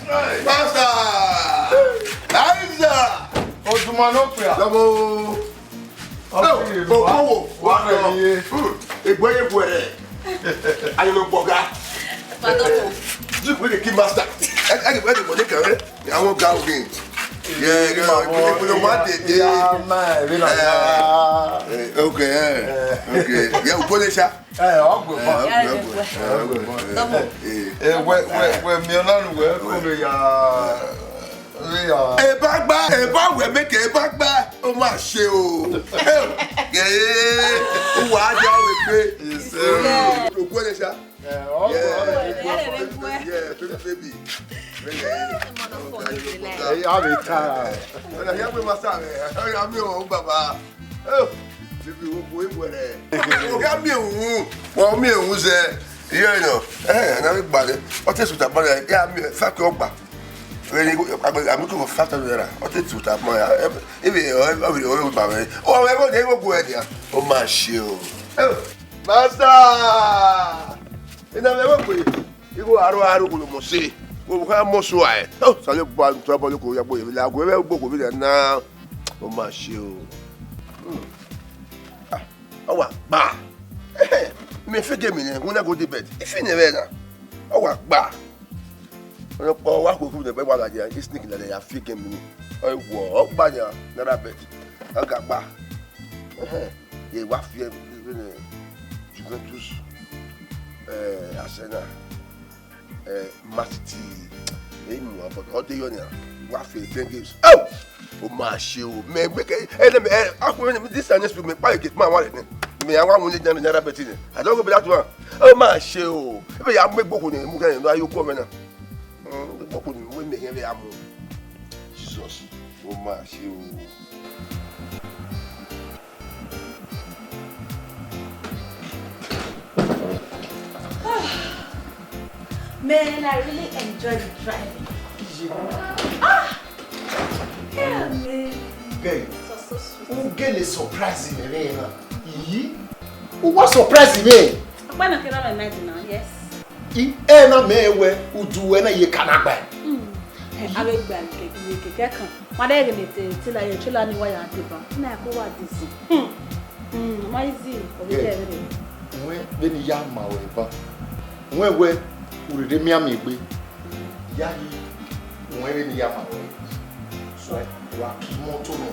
Master! Aiza! Otumanopia. Double. Oh, what are you? A boy, I know Boga. You will keep master. Anybody will take it. I won't go again. Yeah, you don't want it. Yeah, man. Okay. Yeah, put it shot. I'll go back. When you're not well, back, we make a back. Oh, my shoe. Yeah, Uwadiae. Put it shot. Baby. I'll be tired. When I hear my son, I'm your Baba. Oh, if you will go there. Got me, well, me who's there. You know, and everybody. What is with that money? Yeah, me, fuck your back. When I'm looking for faster than that. What is with that money? If you are always my way. Oh, they will go there. Oh, my shoe. Oh, Master! In the way, you go out of the city. We have more swine. Oh, so you want trouble to go your boy. We'll go with it now. Oh, my shoe. Oh, bah. Me forgive me when I go to bed. If you never, oh, bah. When I walk with the baby, I just think that they are faking me. I walk by there, not a bit. I got bah. You waff here, Juventus, Arsenal. Matty, but all the union, waffle, 10 games. Oh, my shoe, may make it. This time, just make my get my wallet. Me, I want to them in another betting. I don't go back to one. Oh, my shoe. If I make book on him, you come in. The book will make every ammo. Jesus, oh, my shoe. Man, I really enjoyed driving. Yeah, man. Okay. So sweet. Who get a surprise in me? Who was surprising me? When I cannot imagine now, yes. Na me we udu na ye kanagba. I will bank it. My dad in it till I chilla ni wa ya tiba. Na ko wa this. My easy. When ya ma we ba. When we urede mi amegbe. Ya yi when ya ma we. So wa ki moto no.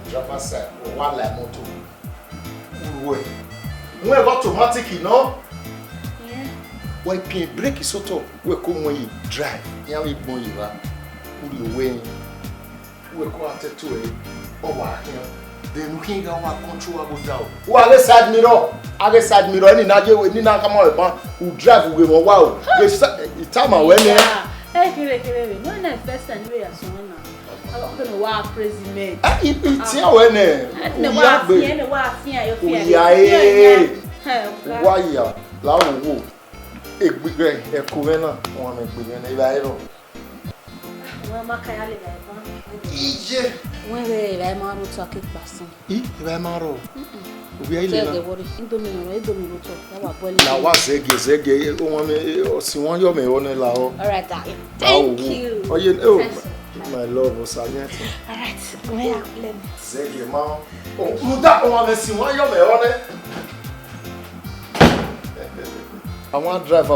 Driver side or one like moto. When automatic, you know. Why can break is auto? We come when you drive. Yeah, we born you are. Who you win? We go out to it. Oh, wow. Then we can go out control about down. Who are the side mirror? Are the side mirror? Any Nigeria we need not come out. Who drive with me? Wow. It's time I went there. Hey, no, na first time we are so now. I'm going to walk president. It's here when the wife, the wife, you feel. Why ya? Lao. Egbigre ekuvena won egbigre na ibairo won makaya le ba ije won we ba ma ro to akekpasun ba ma ro obi ile na indomie to ya wa bole na wa zege won me osi won yo me won la o. All right, darling. Thank you. Oh, my love was silent. All right, well, let me zege ma o muda won me si won yo me won I want drive.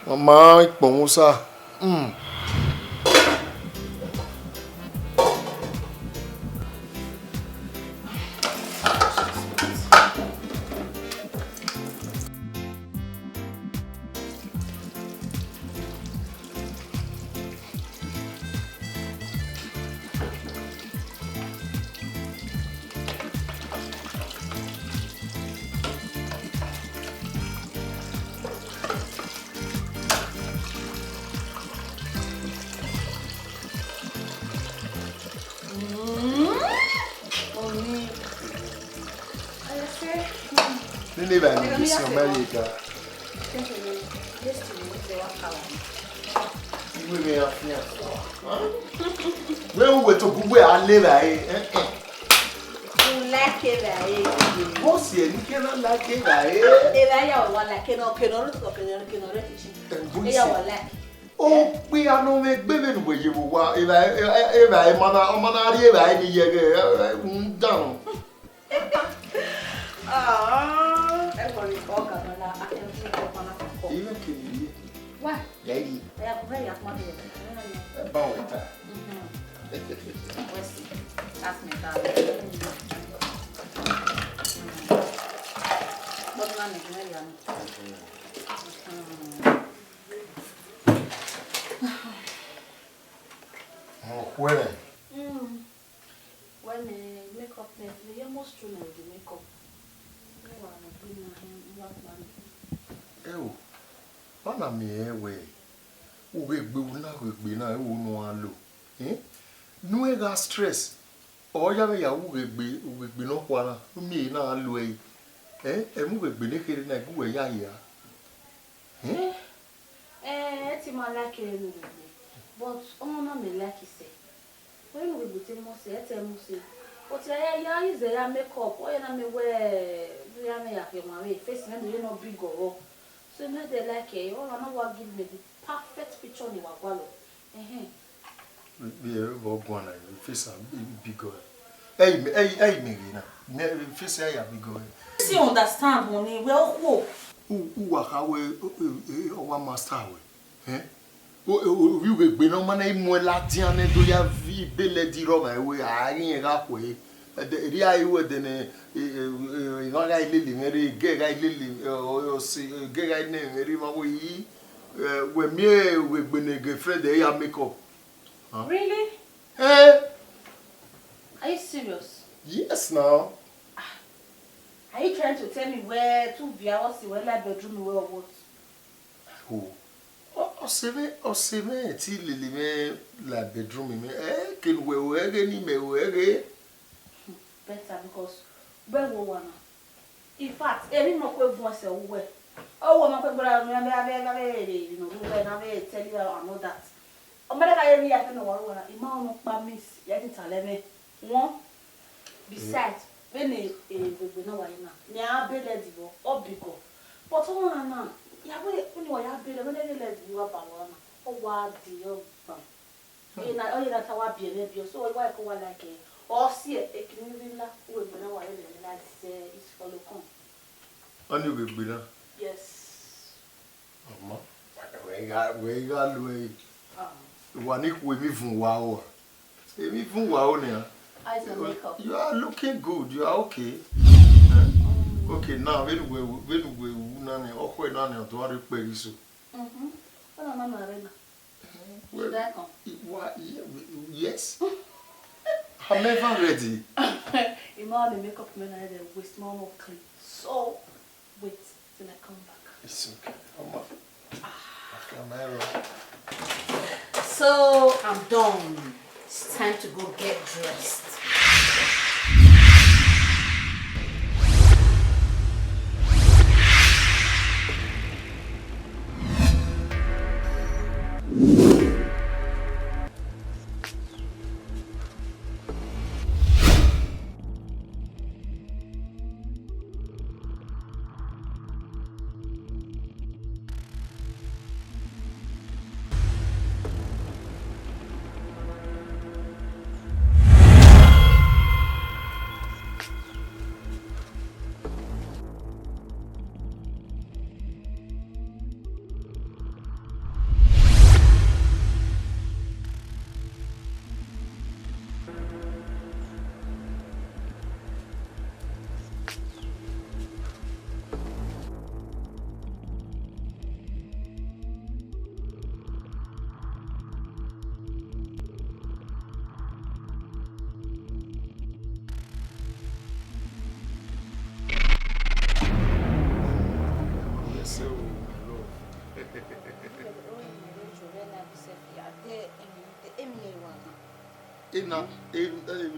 Mama, Ipomusa. Never miss your America. We may have here. Where we to go where I live, you like it, Most you cannot like it, they are one like cannot Yeah, well, like. Oh, we are no make baby where you were. If I, mana, any year, down. Ah, everybody talk about that. I can see what man can Even can you? Why? Lady, I have very money. about it. Let's see. That's me, darling. But man is very young. When? When makeup, they almost true now the makeup. Oh, mana me we. Ughegbe na Ughegbe na no alo. No e ga stress. O ya me ya Ughegbe no kwa na me na alo e. Emu Ughegbe ne kere na gu ya ya. It's my like but on me like you say. When we put him say, but I use a makeup, or you wear, we may have my face, and you know, big or so now they like it, or another give me the perfect picture in your wallet. We are going to face a big girl. Hey, Megina, face a big girl. See, understand, money, well, who are how one master? Ughegbe no mana imu Latian do ya vi bele di Roma we ayin ga ko e ri ayi we de ne igan ga ile meri ge ga ile o si ge ga ne meri ma we yi we mi Ughegbe ne girlfriend e ya make up. Really? Are you serious? Yes now. Are you trying to tell me where 2 hours where like bedroom where or what? Who? Oseme ti lele me la bedroom me ken we ni me we better because where we wanna in fact every no kwe voice we oh we ma kwe me you know we na me tell you I know that o me ka yemi ya no waro na ima no pa miss ya ti tale me won besides when we no wa na ni a be le dibo obigo but on na ya when you are building when they let you up and what deal you know you not our be so why go like or see a kinila we na wa like say it's follow come oni Ughegbe na yes mama we got we wani ku emi fun wa o ni you are looking good, you are okay. Okay, now when we nani okwe nani to wa repair so. Well, I'm married. Yes. I'm never ready. You know the makeup man I waste more clean. So wait till I come back. It's okay. So I'm done. It's time to go get dressed.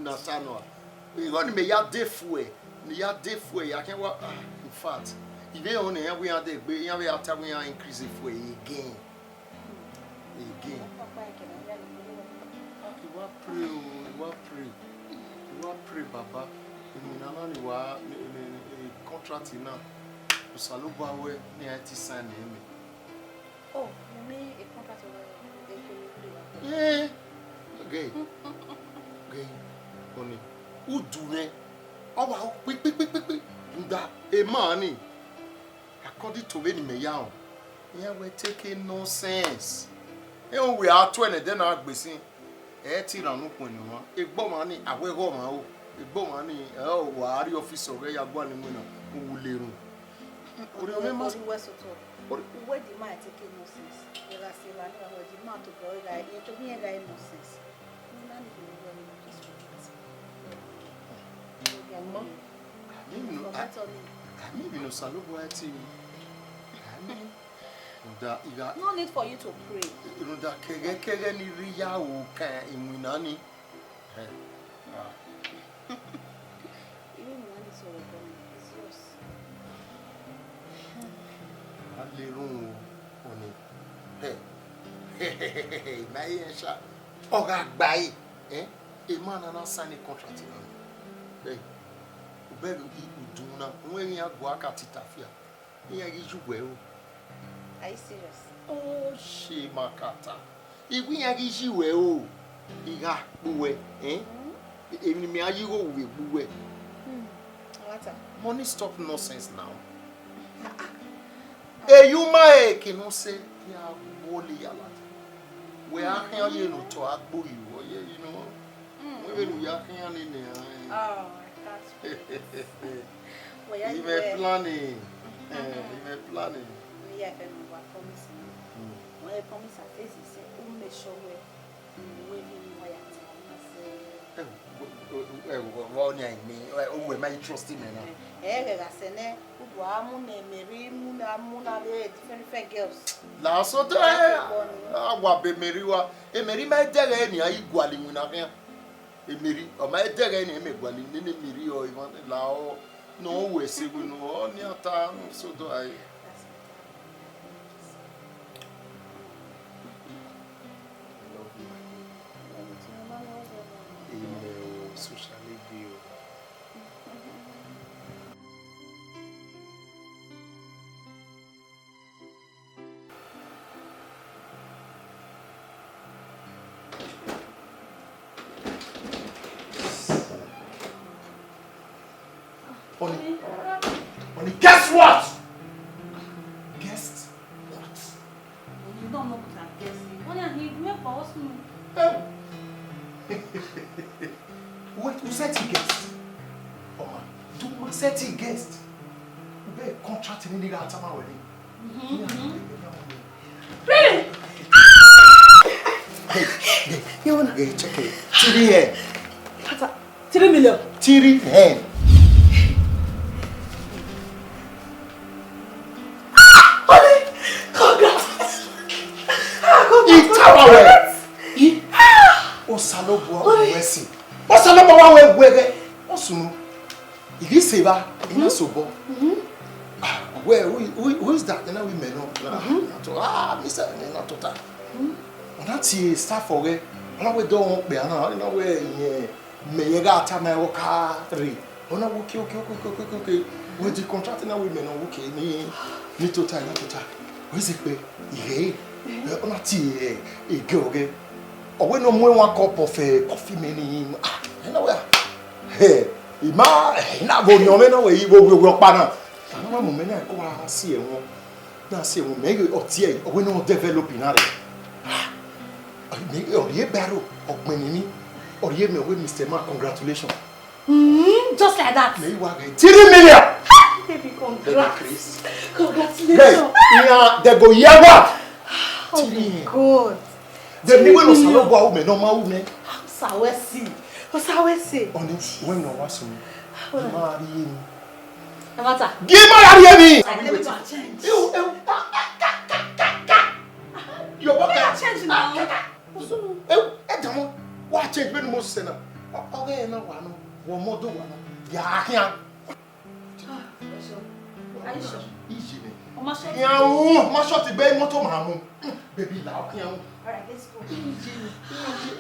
na sanwa we want me ya defue ni ya defue ya can what in fact even on here we are there we are time we are increase for again you pray baba ni na ni wa contract na usaloba we ni ati sign me oh Hey. Okay. Oni. Udune. Oh wow. Quick. That a money. According to any meow. Yeah, we're taking no sense. And we are 20, then I'll be seeing. Eti na no point no. Egbo mani awe ho ma o. Egbo mani wa ari office o ya gba ni mu na o wuleru. Ori o me ma where the man take no sense. You are saying that the man to go guy, you to me guy no sense. Maybe no salobo ati. No need for you to pray. You know that kege ni riya o kan imunani. Even when it's all gone, it's yours. Alirun oni. Hey, my yesha. Oga gbai. A man na sign a contract na. Hey. Ubebe uduna, onwe ya gwa aka titafia. Iya gijugwe o. Are you serious? Oh, she makata. Igwi ya gijiwe o. Iga buwe, Even me ayigo we buwe. What? Money stop nonsense now. You ma can say ya woli yala. We are here you know to agbo you know. We are here in there. Oh, that's well, you were planning. You planning. Yeah, I promise. When I promise I face it, say, make sure we well, yeah, my trust in different girls. La so awa be meriwa e meri ma dere ni ayi gwali mu na kan e meri o ma dere ni me gwali ni meri o even la o no we se we no o ni ata so do ai socially view. Only guess what? Guess what? You don't know what I'm guessing. Only he went for us. Wait, who said he guessed? Oh man, who said he guessed? You better contract in the Gatama wedding. Really? Hey, you wanna get check it? Tiri hen. 3 million. Tiri hen. Osalobo wesi. Osalobo wa wege. Osunu. Igi seba ina sobo. Where who is that? Na we men no. Mr. Na tota. Ona ti staff oge. Ona we do pe ana. Ona we me yega atama e woka 3. Ona wo okay. We di contract na we men no okay ni tota na tota. We se pe ihe. Ona ti ege oge. Or when no more one cup of coffee many hey, Ima na go no me no we work partner. No mo me na ko see e won. Na see won me o tie o we no developing na re. Me o ye baro ogbeni ni. O ye me we Mr. Man congratulations. Just like that. Me wa get 3 million. Baby congrats. Congratulations. Yeah, they go hear what? Oh my God. The people no salobo women no ma women. Sawesi. O sawesi. Oni when no was me. Marry me. Amata. Give marry me. Let me change. You can't change now. Damo. What change when most say na. Okay na wa no. Wo modo wa no. Ya ahia. Are you sure? Easy. Oma shot. Ya o, ma shot be moto ma mu. Baby la ahia. All right, let's go.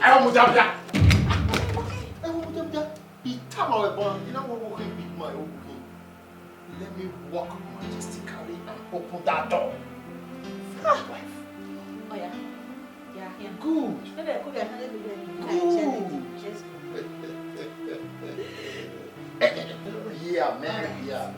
I want to have I want to have that. He tell my boy, you know what will be my own. Let me walk majestically and open that door. Oh yeah. Yeah, Good. Yeah, man. Yeah, man.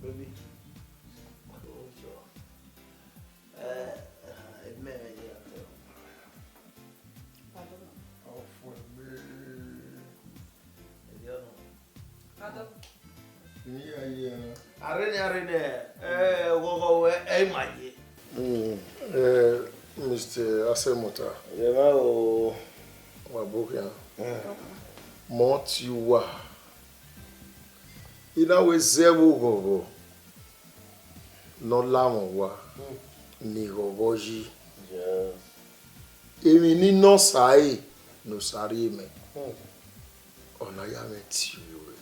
Baby, close your man, Oh, for me. Yeah. Arene, Mr. Asemota. Yeah, Wabukia. Motiwa. Inawe zewu gogo. No lawon wa. Ni gogo ji. yeah. Èmi ni no sai no sari me. Ona ya me ti we.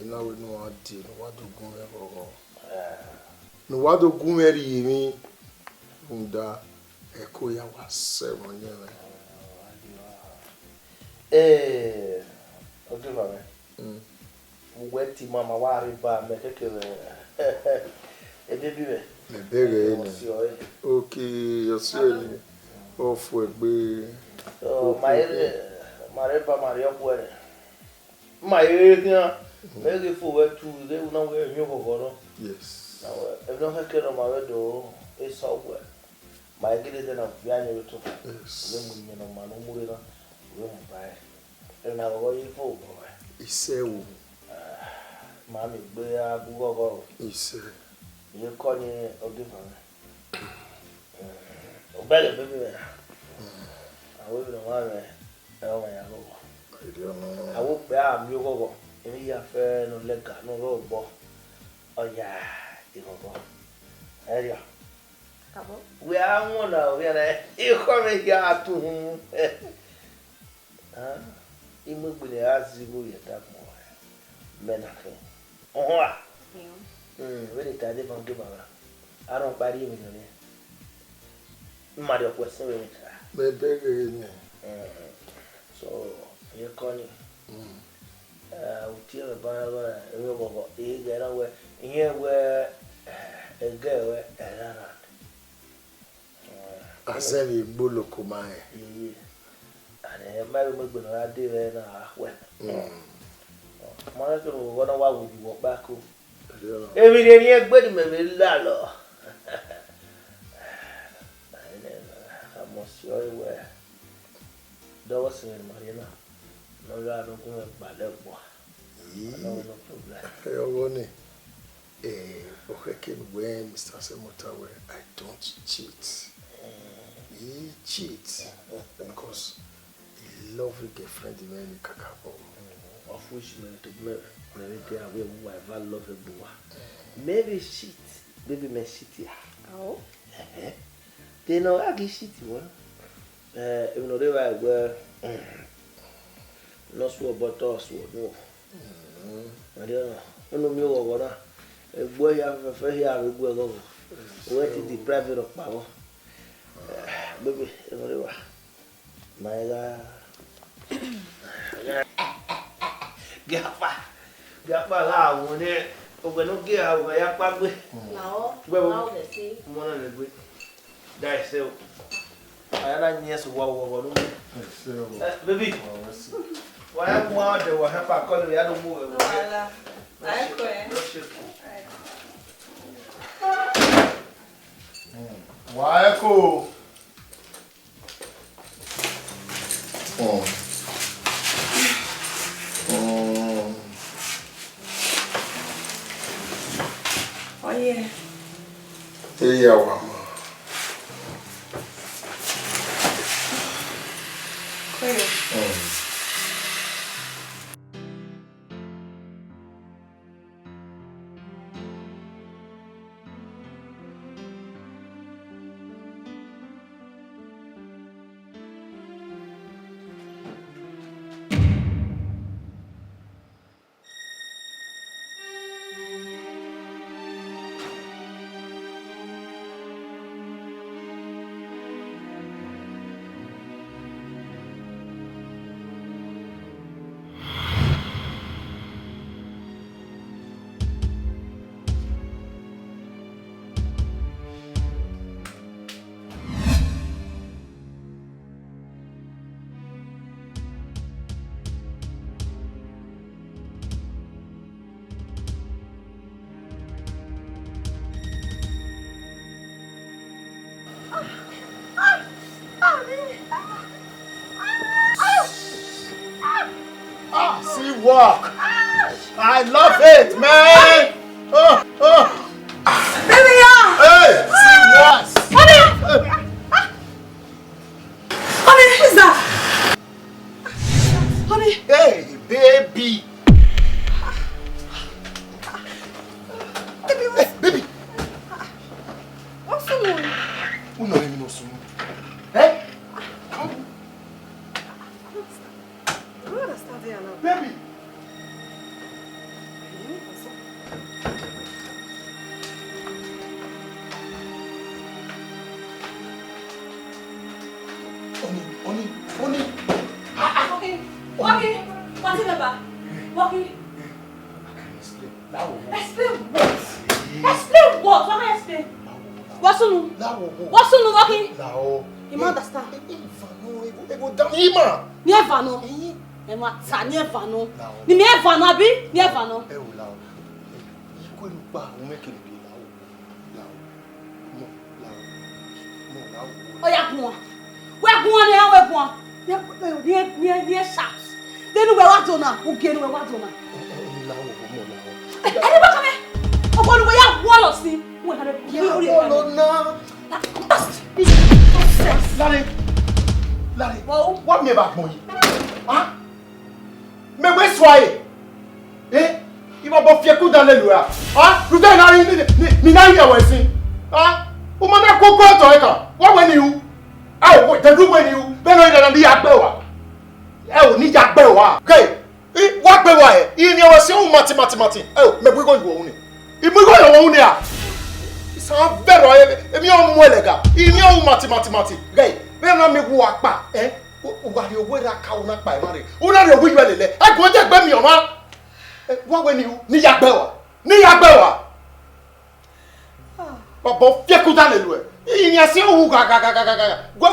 Inawe no adi no wadogun e gogo. No wadogun e ri mi. Unda eko ya wa seven ye me. Okay, mama. Weti mama wari ba me kekele. Baby me. Me bere ni. Okay, yo se o fu egbe. So Mareba Maria kwere. Me fu we tu de una we nyo gogo. Yes. Na we e no hakero ma we do e so we. Ma gele de na bianyo to. Yes. Le mu no ma no mu na we mu bai. E na gogo yi fu go. Isewu. Mami gbe agugogo. Ise. You call me Ogivan. Better, baby. I will know why I don't know. I will be a mugo. In your fair no lega, no road. Oh, yeah, you go. Area. We are one now. We are you come here to him. He moved with the ass you go yet that more. Men are clean. Oh, really tired of give I don't buy you in your Mario question. Me bere ni. So, you're calling. Tell about get away. Here where a girl around. Asevi bolo kumae. And Mary Mugben, I did it. Monica, what would you walk back home? Every day, you're good, maybe Lalo. I must show you where. There was in Marina. No, I don't go by that boy. No problem. Hey, okay, when Mr. Semota, I don't cheat. He cheats because he loves a girlfriend in any kakabo. Of which to maybe they are who I love a boy. Maybe shit, maybe my shit. Oh, they know I get shit. Even though they were not so about us, no. I don't know what a boy have a fair hair will go over. What is the private of power? Baby, whatever. My Gapa la wone ogbe no ge awo ya pa gbe No. Now they say mo na le gbe dai se o aya na nyi so wo no baby wa ya mo de wa ha pa ko le ya no mo we Wala. Ai ko e. Waeko. Oh yeah. Iya wama. Clear. work. I love it, man. Baby, Hey, see what? Honey, who's that? Honey. Hey, baby. Hey, baby. What's the moon? Who knows him no soon? Hey? I don't understand here now. Baby. Honey. Walking. What's it about? Walking. Explain Explain what? Explain what? What can I explain? What's the moon? What's the moon? Walking. You don't understand. Never know. Never know. Ni never know, abi? Never know. Oh yeah, go on. Where go on here? Where go on? Near shops. Then we what do now? Who get we what do now? Anybody come here? Oh, but we have one of them. We have Larry, what me back money? Huh? Me we soye. Il va pas fier coup dans les lois. Hein? Vous avez ni na here we sin. Hein? O ma na koko to e kan. What when you? The do when you. Be no ida na di agbe wa. Ni agbe wa. Okay. What be wa e? Ni we se o mati. Me we go you o ni. I me go you o ni a. Sa vero e mi o mu elega. Ni o mati. Okay. Be na me wo apa. Uwadiae we ra ka una pa e mare. Una re obi yelele. E go je gbe mi o ma. What when you? Ni agbe wa. Baba fie ku da le lu e. Yin ase owu ga. Go.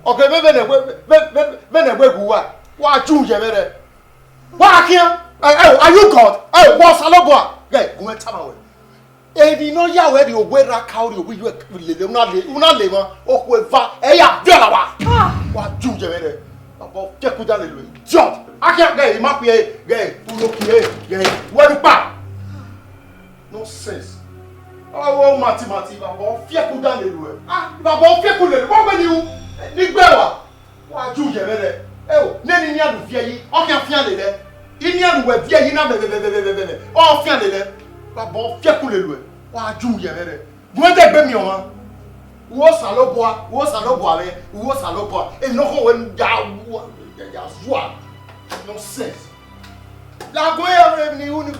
Okay, me ne gu wa ju je mere. Wa kian. Are you God? Wa salobo. Guy, go and tama we. Di no ya we di owera ka ori obi you lele una le mo o ku eva ya viola wa. Wa ju je mere. Baba fie ku da le lu e. Jot. Akia guy ma pe guy, uno ki guy. Wa du pa. No sense. Oh, mati, baba, fie ku dan le lu e. Baba, fie ku le lu. What when you ni gbe wa? Wa ju je mere. Ne ni anu fie yi. O kan fie le le. Ini anu we fie yi na be. O fie le le. Baba, fie ku le lu e. Wa ju je mere. Gbe de gbe mi o ma. Wo salobo ale. Wo salobo. E no ko we ja zua. No sense. La go e ni unu.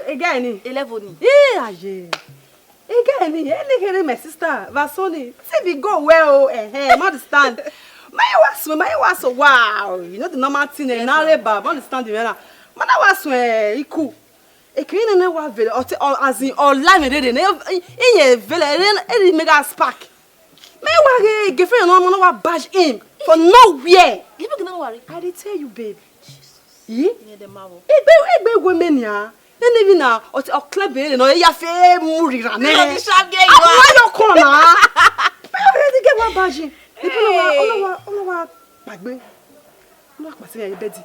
Again, 11. Again, my sister, Vasoni. See, we go well, understand. My was wow. You know the normal thing, and now, understand the man. Man, I was iku. A queen and was very, or as in all line, in a very mega spark. May I give you no one badge in for nowhere. You don't worry. I did tell you, babe. Egbe women ya. Even now, or club in or ya fair muri rane. Why you corner? I already get one badge. People are bagbe. Look, my say Betty.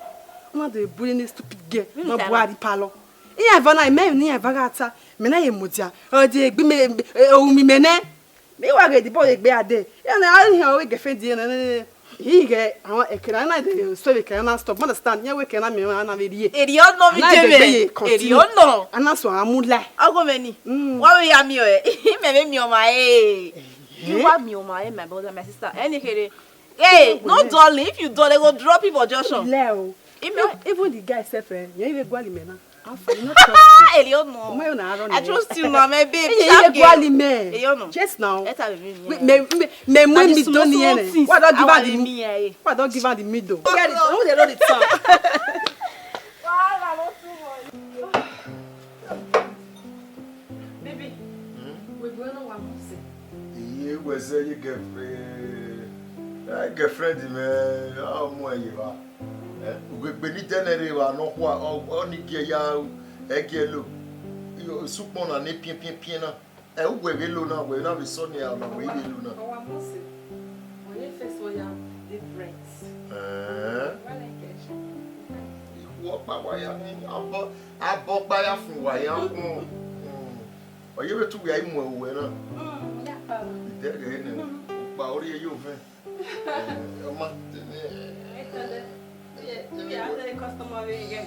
Not the bullying stupid girl. No boy palo. Iya vana me ni avagata. Me na ye mutia. O de egbe me o mi mene. Me wa get the boy egbe ade. Ya na I hear we get friend na. He get I can I so we can stop. Understand? Yeah, we can me na very. Erion no mi jeme. Erion no. Ana so amula. Agomeni. Why we am you? Me me my eh. You want me my my brother my sister. Any kere. Hey, no darling. If you do, they go drop you for Joshua. Leo. Even the guy self, you even go alimena. I'm not trust you. Elion no. I trust you now, my baby. You go alimena. Elion no. Just now. Me when me don't hear. Why don't give her the me? Why don't give her the middle? Get it? Who they know the song? Baby, we going on one more. You was you girlfriend me. How more you are? Ughegbe tenere wa no kwa oni ge ya egelo yo supon na ne pien na Ughegbe lo na we na be so ni na we ile lo na Our must when you first we are different. Wo pa wa ya ni abo pa ya fun wa ya kun oye be tu ya imu ewe na Ya pa. de ne pa ori yo fe o ma Yeah, the customer again.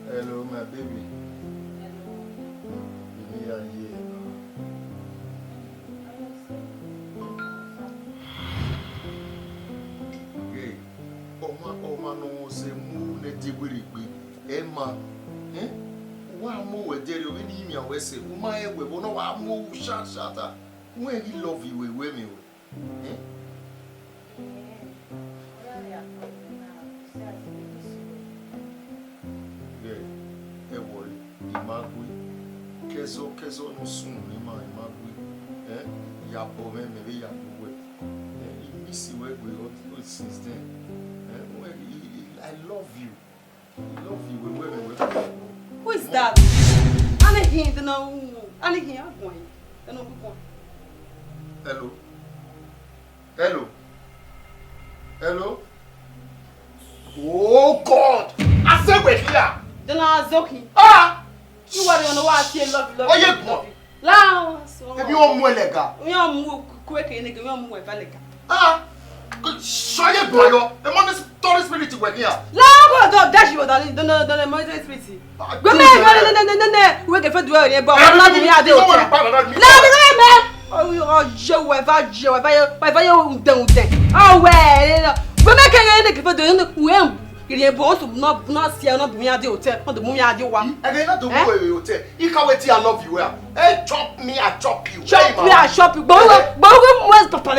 Hello, my baby. Give me a year. Okay. Oma no se mu ne digwirigbe. Emma. Wa mo we dere we ni mi awe se wo ma e we bo no wa mo shata when he love you we me e worry imagui kezo no sun ni ma imagui ya bo me ya bo we he miss you we since then when I love you we Who is that? Anahin, no. Anahin, I'm going. Hello. Oh God! I said we're here. Then I was joking. You are the one who I say love. Oh, yeah, boy. Lance. If you want more lega. We are more quick and you are more valega. Show you, boy. The man is Holy Spirit to work here. Don't dash you, darling. Don't Holy Spirit. Go, no. We can do it, but I'm not going to do it. No, oh, Joe, if I don't. Oh, well, we're making anything for doing il boss not see not be at the hotel, not the movie I do one. Again, not the movie hotel. You can't wait till I love you. Hey, chop me, I chop you. Chop me, I chop you. Bogo was Papa,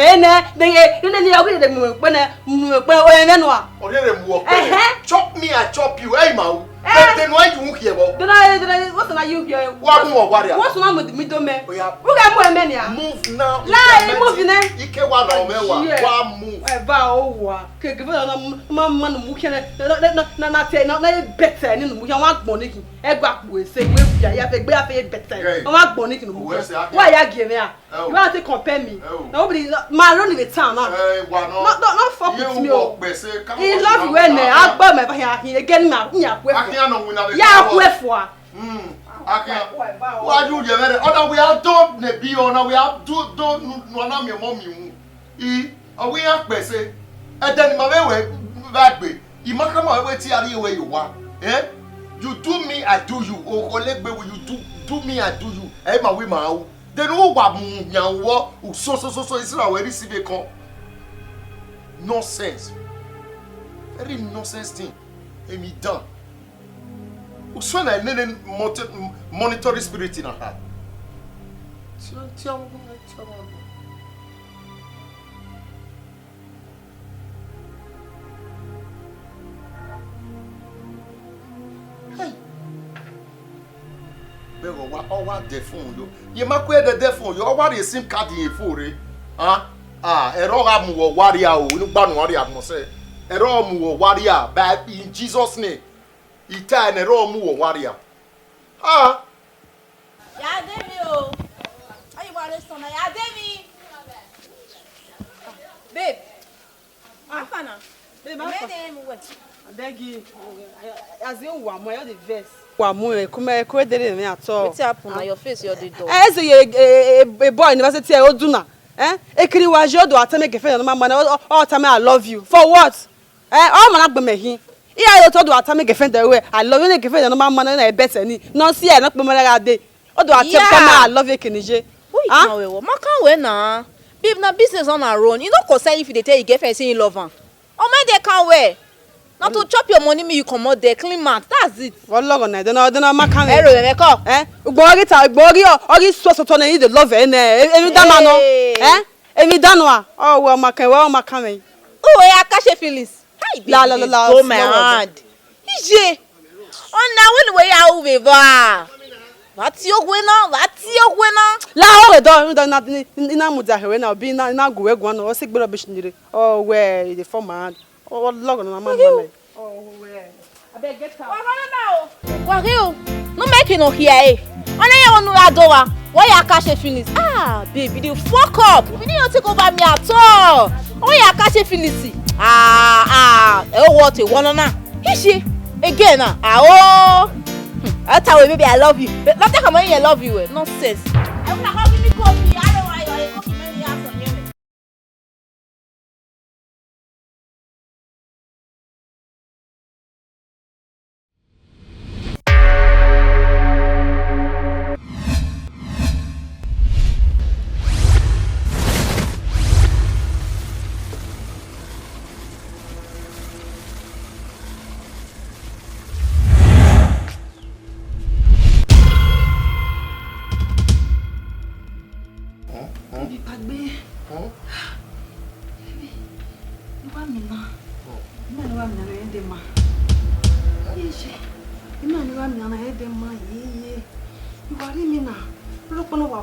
chop me, I chop you. Hey, Mau. Then why you here? Then I what's not you here? What more, warrior? What's wrong with the middle man? Who got more many? Move now. Lie, move in it. You can't one move. I vow. Give man who can not say not better and we want money. Egg will say, we have a better. I want money. Why are you giving out? You want to compare me? Nobody, my only town. Not fuck with me. He loves you when I bought my hair again now. Yeah, wherefore? Why do you get other we are don't be on we are don't no me mommy. We are pese. And then my way that way. You must come away till where you are. You do me, I do you. Oh, Ughegbe, will you do me, I do you. Eh, my woman. Then who wa so is not where this be come. Nonsense. Very nonsense thing. And me done. So I need monitoring spirit in her heart. Hey. Bego wa de phone yo. Ye ma kwe de phone yo. Wa de SIM card in phone ero ga mu wo warrior o. Nu gba nu warrior mo say. Ero mu wo warrior by in Jesus name. Ita na ero mu wo warrior. Ya David o. Ayi wa le son na ya David. Babe. Afana. Babe, I beg you. As you want, more the verse. Wamu, come didn't me at all. What's happened on your face? You're the dog. As a boy university, I do not. Ekiri was your daughter make a friend of my man all time I love you. For what? All man up with me. I told you I make a friend away. I love you, make a friend of my man and I better ni. No see I not be my day. Although I love you, Kenije. Who you know we? Ma can't wait na. Babe, na business on our own. You don't concern if they tell you girlfriend say you love her. Oh man, they can't wait. Not to chop your money, me you come out there clean man. That's it. What long on I don't know. Ma can't. Hey, Rebecca. Bogi, so to need the love Emi dano. Emi danwa. Oh well, ma can't. Oh, I catch feelings. La. Oh my hand. Ije. Oh now when we are over. What's your winner? La o do na muda he na obi na go egwu na o se gbero bishnire. Oh where the former. Oh log na mama. Oh where. Abeg get out. Wario. No make you no hear eh. Ona you want no adowa. Why you catch feelings? Ah, baby, you fuck up. You didn't take over me at all. Why you catch feelings? Oh what you wanna na? Ishi again oh. I tell you baby I love you. But not take money I love you. Nonsense. I will not give me coffee. I don't want your coffee many years on here.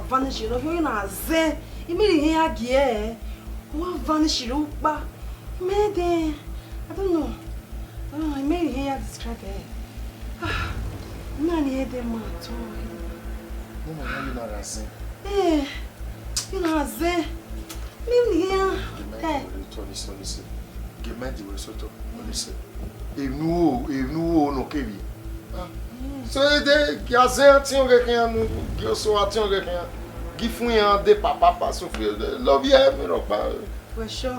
Vanish, you know, you're not there. You made here again. What vanish you but made I don't know. I made here describe it. Man here them at all. No, you're not as you're not there. Live here. Listen. Give me the result. Listen. If no Kevin. So they gazer tinha que eu sou atinho que fui de papa sofrer love é melhor para for sure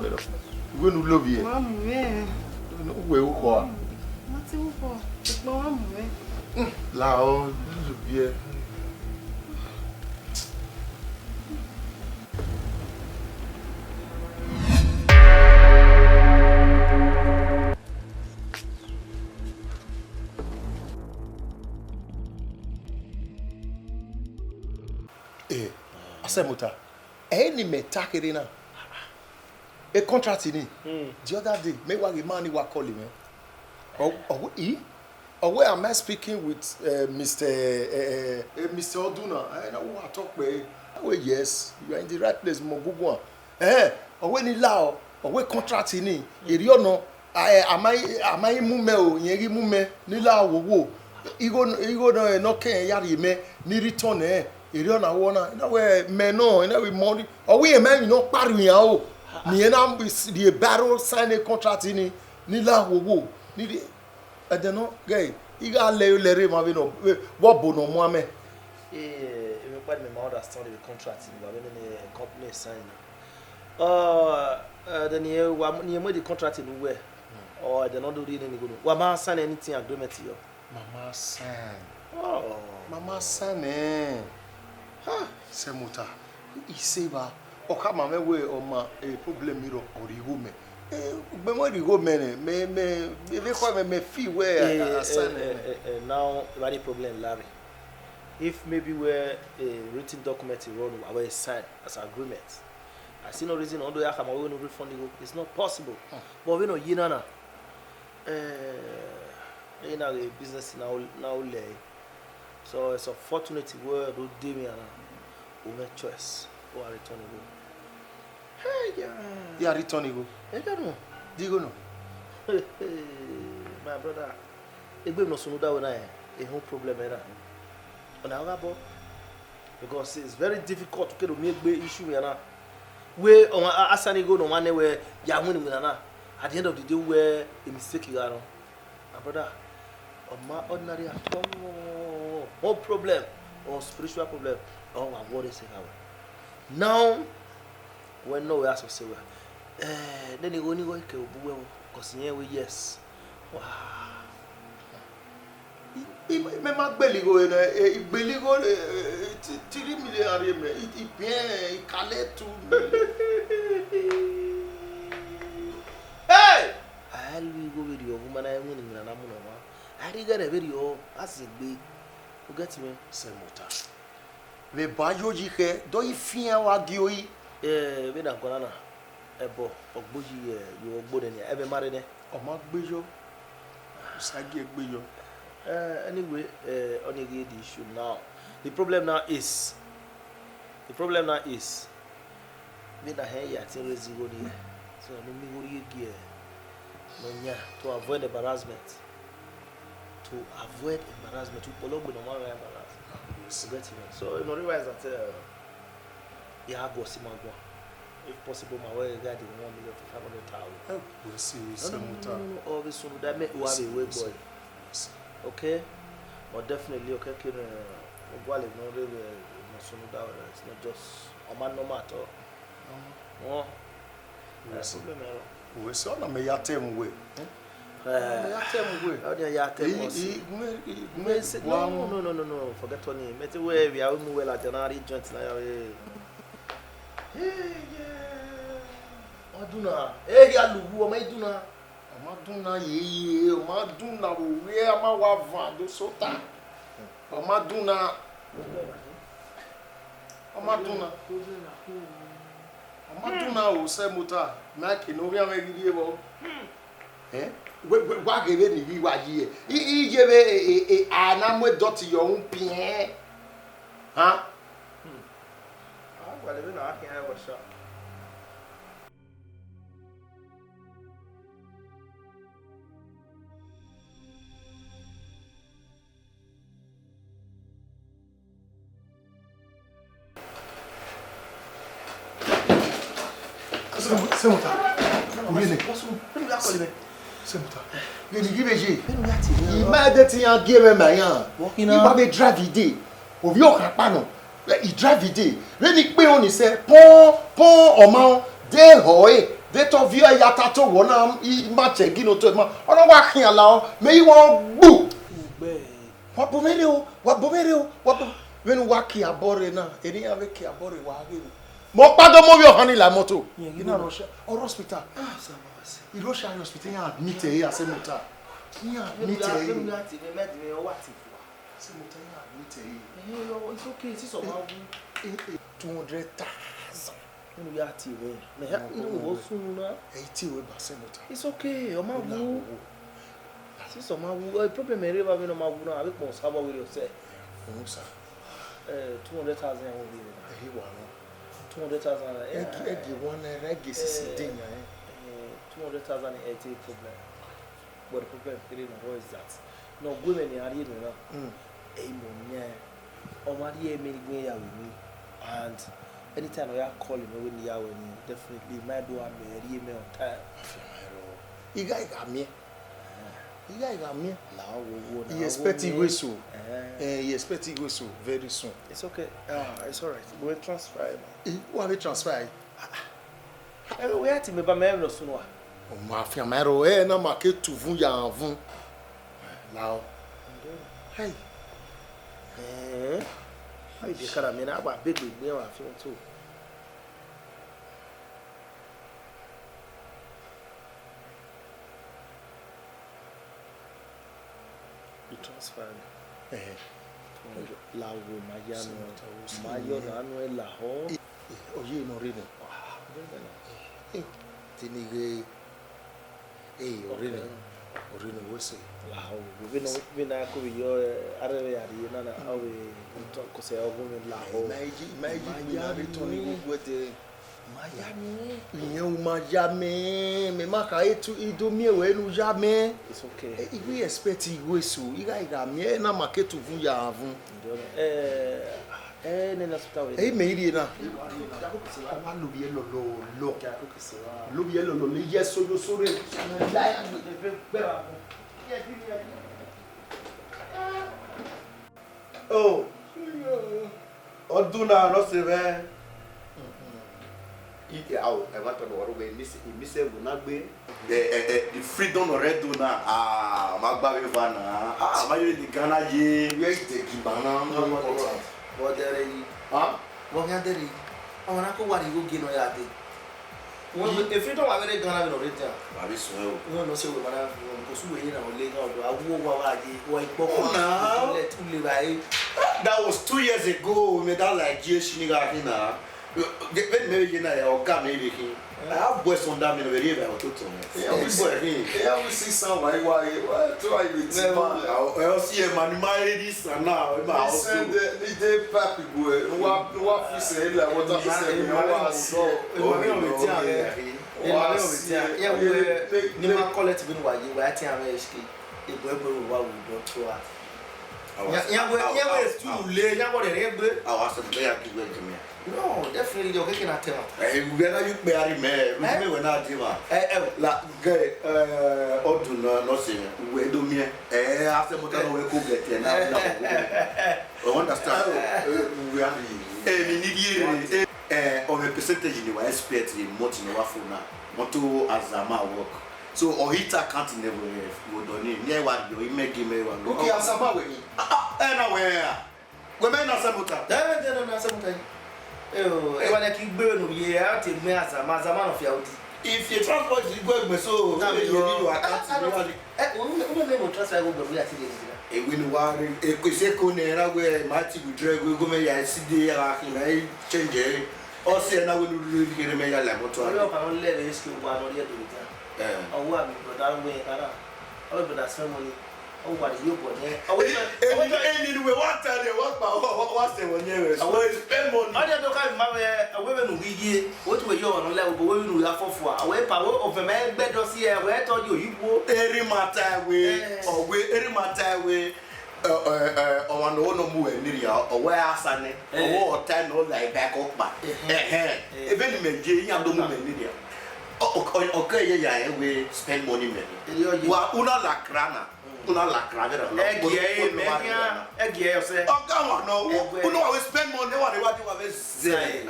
we no love é vamos ver we o ko não te o ko vamos ver lá o bien Asemuta, any me takere na. A contract ni. The other day, me wa man wa call him. Where am I speaking with Mr. Oduna? I know what talk be. Oh yes, you are in the right place, Mogugu. Owe ni lao, owe contract ni. Eri ono, am I mume o, yeri mume ni lao wo. Igo no ken yari me ni return iri na wona na we meno na we money or we man you know paru yan o ni na the barrel sign a contract ni la wo ni de no guy iga le ma be no what bono mo ame me quite me understand the contract ni ba be company sign then you made the contract in where or they not do anything go wa ma sign anything agreement yo mama sign Semuta, Iseba, or come on, way or my problem, you or you me. But what you go, man, me fee where now, very problem, Larry. If maybe where a written document is run away signed as an agreement, I see no reason, although I have my own refund, it's not possible. But we know, you know, a business now lay. So it's a fortunate word who did me and make choice or return go. Hey, yeah, return go. I don't know. Do you know? My brother, if we no sooner that a whole problem era. On our board, because it's very difficult to make big issue yana. Where on Asani go no one where ya winning with at the end of the day where a mistake you are. brother, my ordinary at all. No problem or spiritual problem. Oh, my word is now when no we ask say then you only go ke obuwe because we yes. Wow. Me ma gbeligo na gbeligo 3 million are me it bien calé tout. Hey! I will go with your woman I winning na namu no ma. I dey get a video as it be. You get me? C'est mota. Le bayo jike do ifia wa gioi. We na konana. Ebo ogboji you ogbo ni e be mare ne. O ma gbejo. Sagi gbejo. Anyway, on the issue now. The problem now is me na here ya tin rezigo ni. So no me go here. No nya to avoid embarrassment. To follow with normal embarrassment. So you know realize that yeah go see my go. If possible my way guide 1,500,000. We see Semuta. No, obviously that make you have a way boy. Okay? Or definitely okay can no really it's not just a man no matter. No. We saw na me ya tem we. No. Forget Tony. Mete we we are well at January 20 na Aduna. Ya lugu o maiduna. Omaduna ye, omaduna we ama wa van do sota. Omaduna o se muta, na ki no ri ame gidi e bo. Wa gebe ni wi wa yi e. Ijebe anamwe dot your own pin. Ha? Well, even I can have a shot. Semuta. Really? Semuta. Gini gibeje. Ima de ti an game me yan. Iba be drive ide. Obi o kan pa no. I drive ide. Really pe on se pon o ma de hoye. De to vi ya ta to wo na ma che gino to ma. Ono wa kin ala me yi won gbu. Wa bomere o. When wa ki abore na. Eri ya be ki abore wa ge. Mo pado mo bi o han la moto. Ina Russia or hospital. I Russia hospital ya admit e ya Semuta. Ya admit e. Semuta ya admit e. It's okay. It's so mal. 200,000. When we are TV. Me ha no soon na. 80 we ba Semuta. It's okay. O ma wu. It's so mal. O problem e reba be no ma wu na. Abi ko sabo we say. Musa. 200,000 ya wo bi. Ehi wa no. 200,000. Egi one regi sisi dinya 200,000 problem. But the problem is that no women are here now. With me, and anytime I call him when you are definitely my do on time. You guys got me. He expect it way so. He expect it way so very soon. It's okay. It's alright. We'll transfer. What we transfer? We have to me ba me no so no. O ma fi amaro na ma ke tu vun ya vun. Now. Hey. How dey carry me na ba big we wa fi too. You transfer. La wo mayo na anu la ho. Oye no ri ni. Tinige orino wese. La ho. We na ko yo arere ya ri na awe ko se ogun la ho. Maiji ya return gwete. Miami, me maka etu idomie we nu jame. It's okay. We expect you so. Iga me na maketu vun ya vun. Nena sutawe. Me iri na. Ama lobie lo. Lobie lo le yeso yo sore. Oh, ọdún náà lọ́sẹ̀ rẹ̀. I want to know the freedom already now. Ah, Magbawe Vana. Ah, my the Ghana ye. Where is the Gibana? What there is? Huh? What there is? I want to go what you go no yard. If you don't have any Ghana already, I will swear. No, say we want to go to here and lay out. That was 2 years ago. We made that like Shiniga. When maybe or come maybe I have boys on that in the river or two. Yeah, we see some why try with I see a man married this and now I send the papi boy what we say like what I say we collect when you were at MSK the boy will go through us. Yeah, it's too late. I was a player to wait to me. No, definitely you're taking a tell. When are you married, man? We're not doing like gay, or do not say, we do me. After what I will cook it, and I understand. We are on a percentage in the expert in Motinowafuna, Moto Azama work. So, or he can't never go on in near what you make him a one. Okay, Azama with me. Anywhere. Women are Samuta. There are some. Oh, I want to keep burning here. Take me as a man of your. If you transport is going so, now you need to transfer over the a win war, a Kuseko, where Marty would drag, we go may I see the change it. Or say, I will live here in a laboratory. I don't let it school one or the other. Oh, what? But I way. Oh, but that's family. Oh, what is your boy? Oh, anyway, what time they walk by what's the one year? I will spend money. I don't have a women who be what were you on level, but women who are for a way power of a man bed or see where I told you go every matter way or way every matter way. Or no more or where I sang it or 10 or like back up back. Even me, I don't know. Okay, yeah, we spend money. You are una la crana. Una la crana. Egg, say, oh, come on, no. Who know I spend money? What you have say?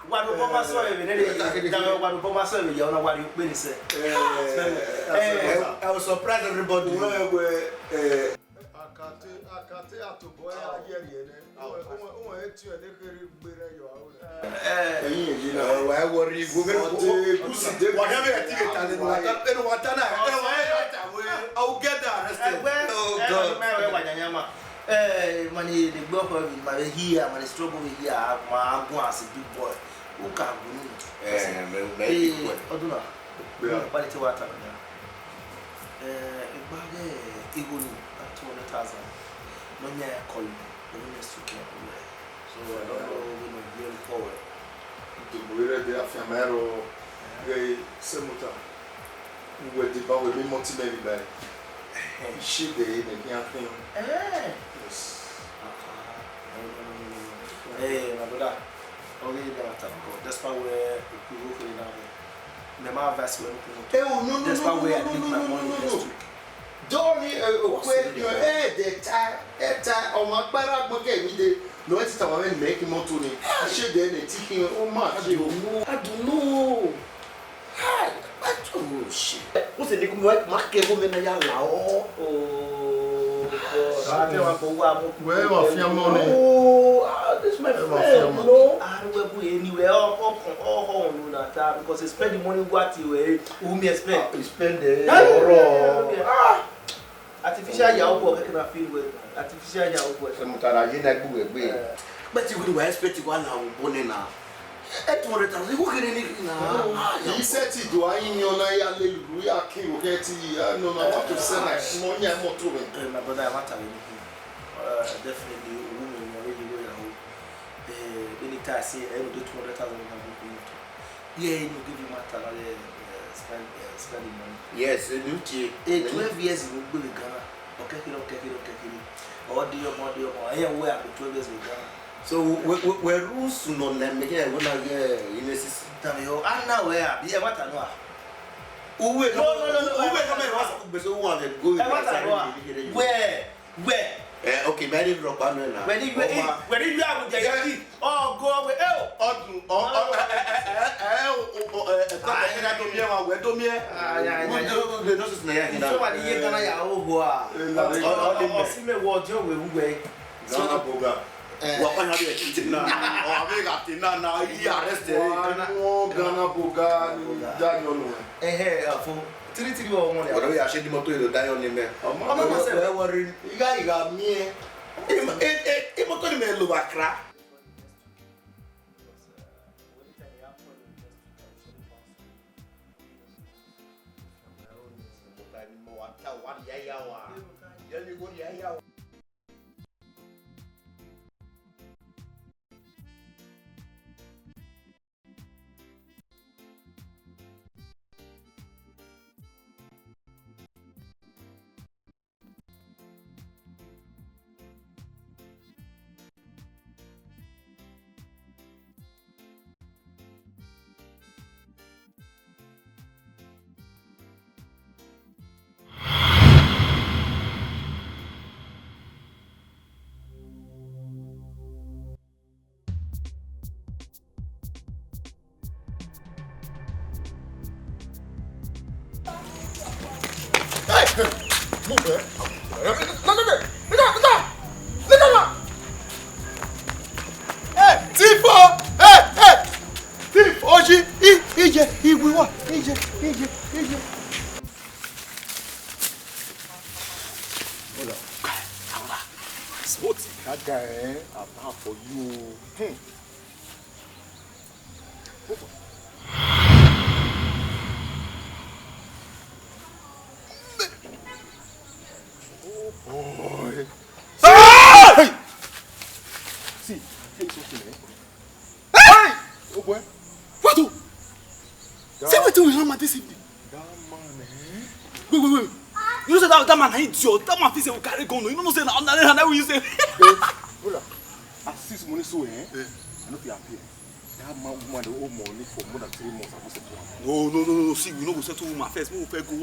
What do Papa say? What do Papa say? You know what you really say. I was surprised everybody. Akate atoboy ayere o etu e de kere gbere yo awo eyin yi na wa worry go whatever you think it is what na I will get arrested. Oh God. Money the block of my here, my struggle here, my go as a big boy. Who can go? Maybe I don't know. But it's what I'm Iguni at 200,000. No, yeah, call me. The minister came away. So I don't know when we're going forward. The Bureau de Afamero, Gay Semuta, who were devoured with motivated by she did a thing. Yes. Hey, my brother. Only that that's why we're working now. The marvelous way. No, that's why we are doing my money next week. Don't you time on my parrot okay, no, it's time I make him to me. I should then take him oh much. I don't know. Hi, oh shit. What's the name? Market woman in your law. Oh, where are your money? Oh, this is my friend. No, I don't go anywhere. Oh, no, that because you spend the money what you whom you spend. You spend the artificial yawo can I feel with artificial yawo. But you would expect one now born now. He said to do I in your hallelujah king will get no what to say like money and more to it. My brother, I want to definitely women already know anytime I say I will do 200,000 yeah, you give you matter spending money. Yes, 12 years you will be Ghana. Okay. Or do you want I am where 12 years with Ghana. So we're rules no let me get when I get in a system. And now where be a matter no. No. Who come and so one go with where okay, very rock on now. When you are with the oh go away. Tiri wa mo le. Wọ́n yà ṣe di mọ́tò èlò dayo ni me. Ọmọ se we worry. Iga mi e. E mọ́tò ni me lo Accra. That guy, I'm out for you. Oh boy. Hey! See, hey, something, eh? Hey! Oh boy. What do? Say what you want this evening? That man, eh? Wait. You know say that man ain't idiot. That man thinks he will carry gun. You know say na how you say. Hold on. I see some money so eh. I know if you are here. That man woman dey owe money for more than 3 months. I go settle. No. See, we no go settle woman first. We go first go.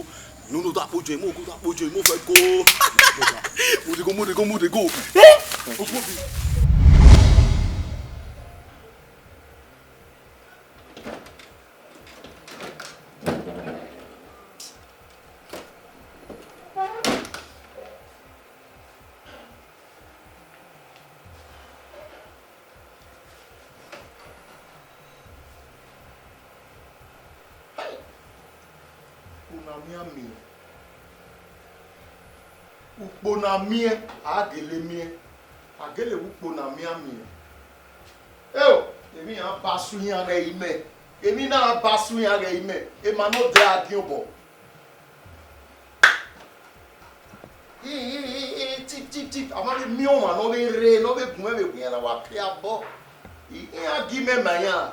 No, that bojo. Mo go that bojo. Mo first go. Mo dey go. Eh? Ukpona mie agele mie agele ukpona mie èmi an basu yan re ime èmi na basu yan re ime e ma no de adin obo tip amari mi o ma no be re no be gun e be yan wa pe abo e agi me mayan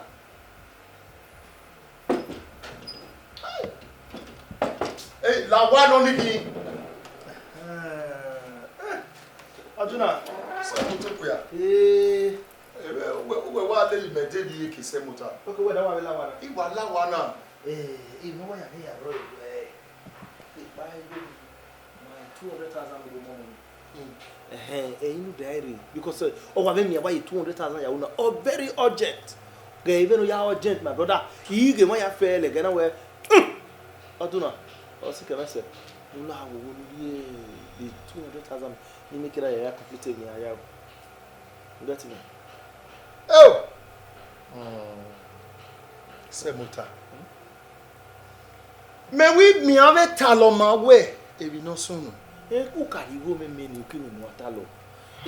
la wa no ni bi Aduna, semuta kuya. We wa le limete bi ki semuta. Okay, we da wa la wana. Iwa la wana. No wa ya he ya bro. Buy my 200,000 money. You diary because wa me buy 200,000 ya una. Oh, very urgent. Ge even ya urgent my brother. He ge mo ya fe le ge na we. Aduna, o si ke me se. Ula wo ye 200,000. You make it a complete me. I have. You got me. Oh! Semuta. Me we have taloma we. Ebi no sunu. Who can you go me you can no talo.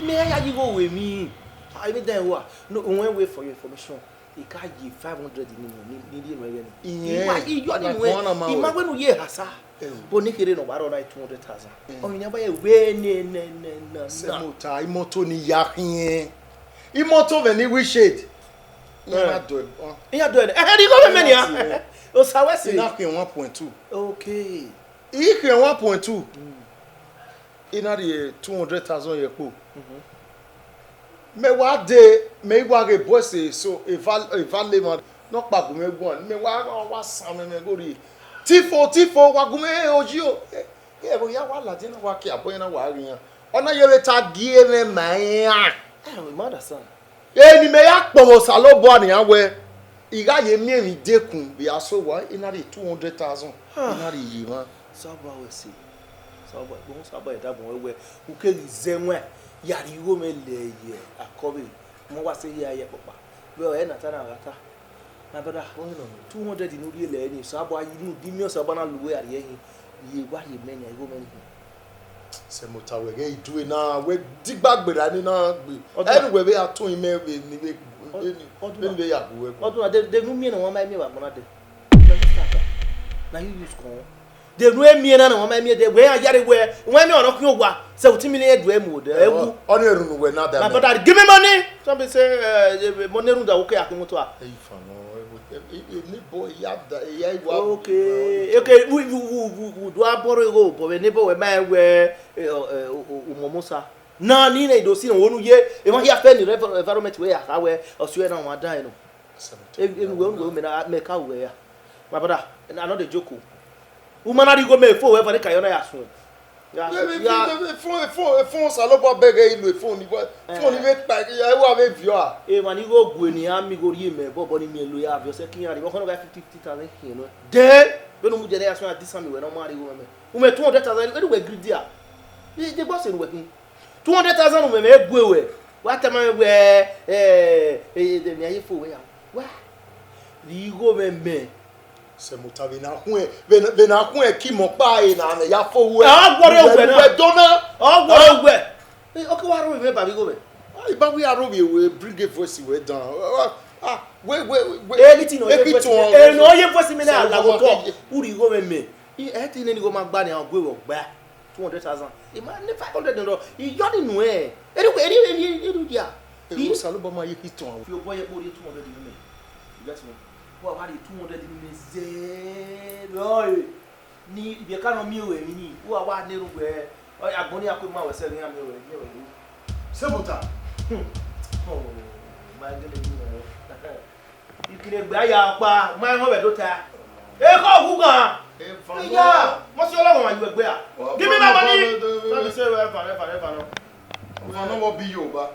Me you go with me. I be there wa. No, one way for your information. He can give 500 million. Yeah. You are the way. Imagine no year hasa. But nikere no baro na 200,000. Oh, you never we ne. Semuta imoto ni yakin. Imoto veni we shade. Yeah, do it. Yeah, do it. You go many ah. O sawese. Ina kin 1.2. Okay. He kin 1.2. Ina the 200,000 yepo. Me wa de me wa ge boss so evaluate no pa go me gbon me wa san me go ri tifo wa go me oji o e o ya wala je na wa ki aboy na wa ri yan ona ye we ta gie me man we mother son eni me ya powo salobo aniyan we iga ye mi emi dekun bi aso wa ina de 200,000 ina de yi ma so ba we see so ba da bon we u ke zenwe ya ri wo me le ye akobe mo wa se ya ye papa be o e na ta na gata na brother 200 in ori le ni so abo ayi nu di mi o so ba na luwe ari yin ye wa ye menya igo men se mo ta we ge idu na we digbagbera ni na gbe anyway we atun ime we ni we be ya bu we odun de nu mi na won ma mi wa gbona de na you use kon de nu emi na won ma mi de we ayare we won mi orokun ogwa 70 million edu emu de ewu onu erunu we na da my brother give me money somebody say money run da okay akimoto a ni boy ya da ya iwa okay we do aboro go but we neighbor we my we umomusa na ni na idosi na wonu ye e ma ya fe ni environment we aka we osu e na won dan no e we go me na me ka we ya my brother na no dey joke woman na go me phone we for the kayo na ya so phone salobo bege ilu phone ni phone ni we pa ya wa we view a e ma ni go gwe ni ami go ri me bobo ni mi lo ya view se kin ya ri wo kono ga 50,000 kin no de we no mu je na ya so na disami we no ma ri go me we 200,000 we do greedy a the boss in working 200,000 we me gwe we what am we de mi aye fo we ya wa ri go me se mutavi na hun ve na hun e ki mo pa e na ya fo we we dona we okay wa ro we ba bi go be ai ba we aro we bring a voice we down we anything no ye voice no ye voice me na la go to uri go me e ti ni go ma gba ni agwe wo gba 200,000 e ma ni 500 no e yo ni nu e eri dia e salo ba ma ye hiton fi o boye bori 200 ni me you get me wa wa di 200 ni me ze oi ni ibi ka no mi o emi ni wa ni ru gbe agbon ni akwe ma we se ni am o ni se mota oh ma gele ni o ikire gbe aya pa ma ho be do ta e ko gu gan yeah, what's your long one you egbe a? Give me my money. Let me say ever no. We no more be you ba.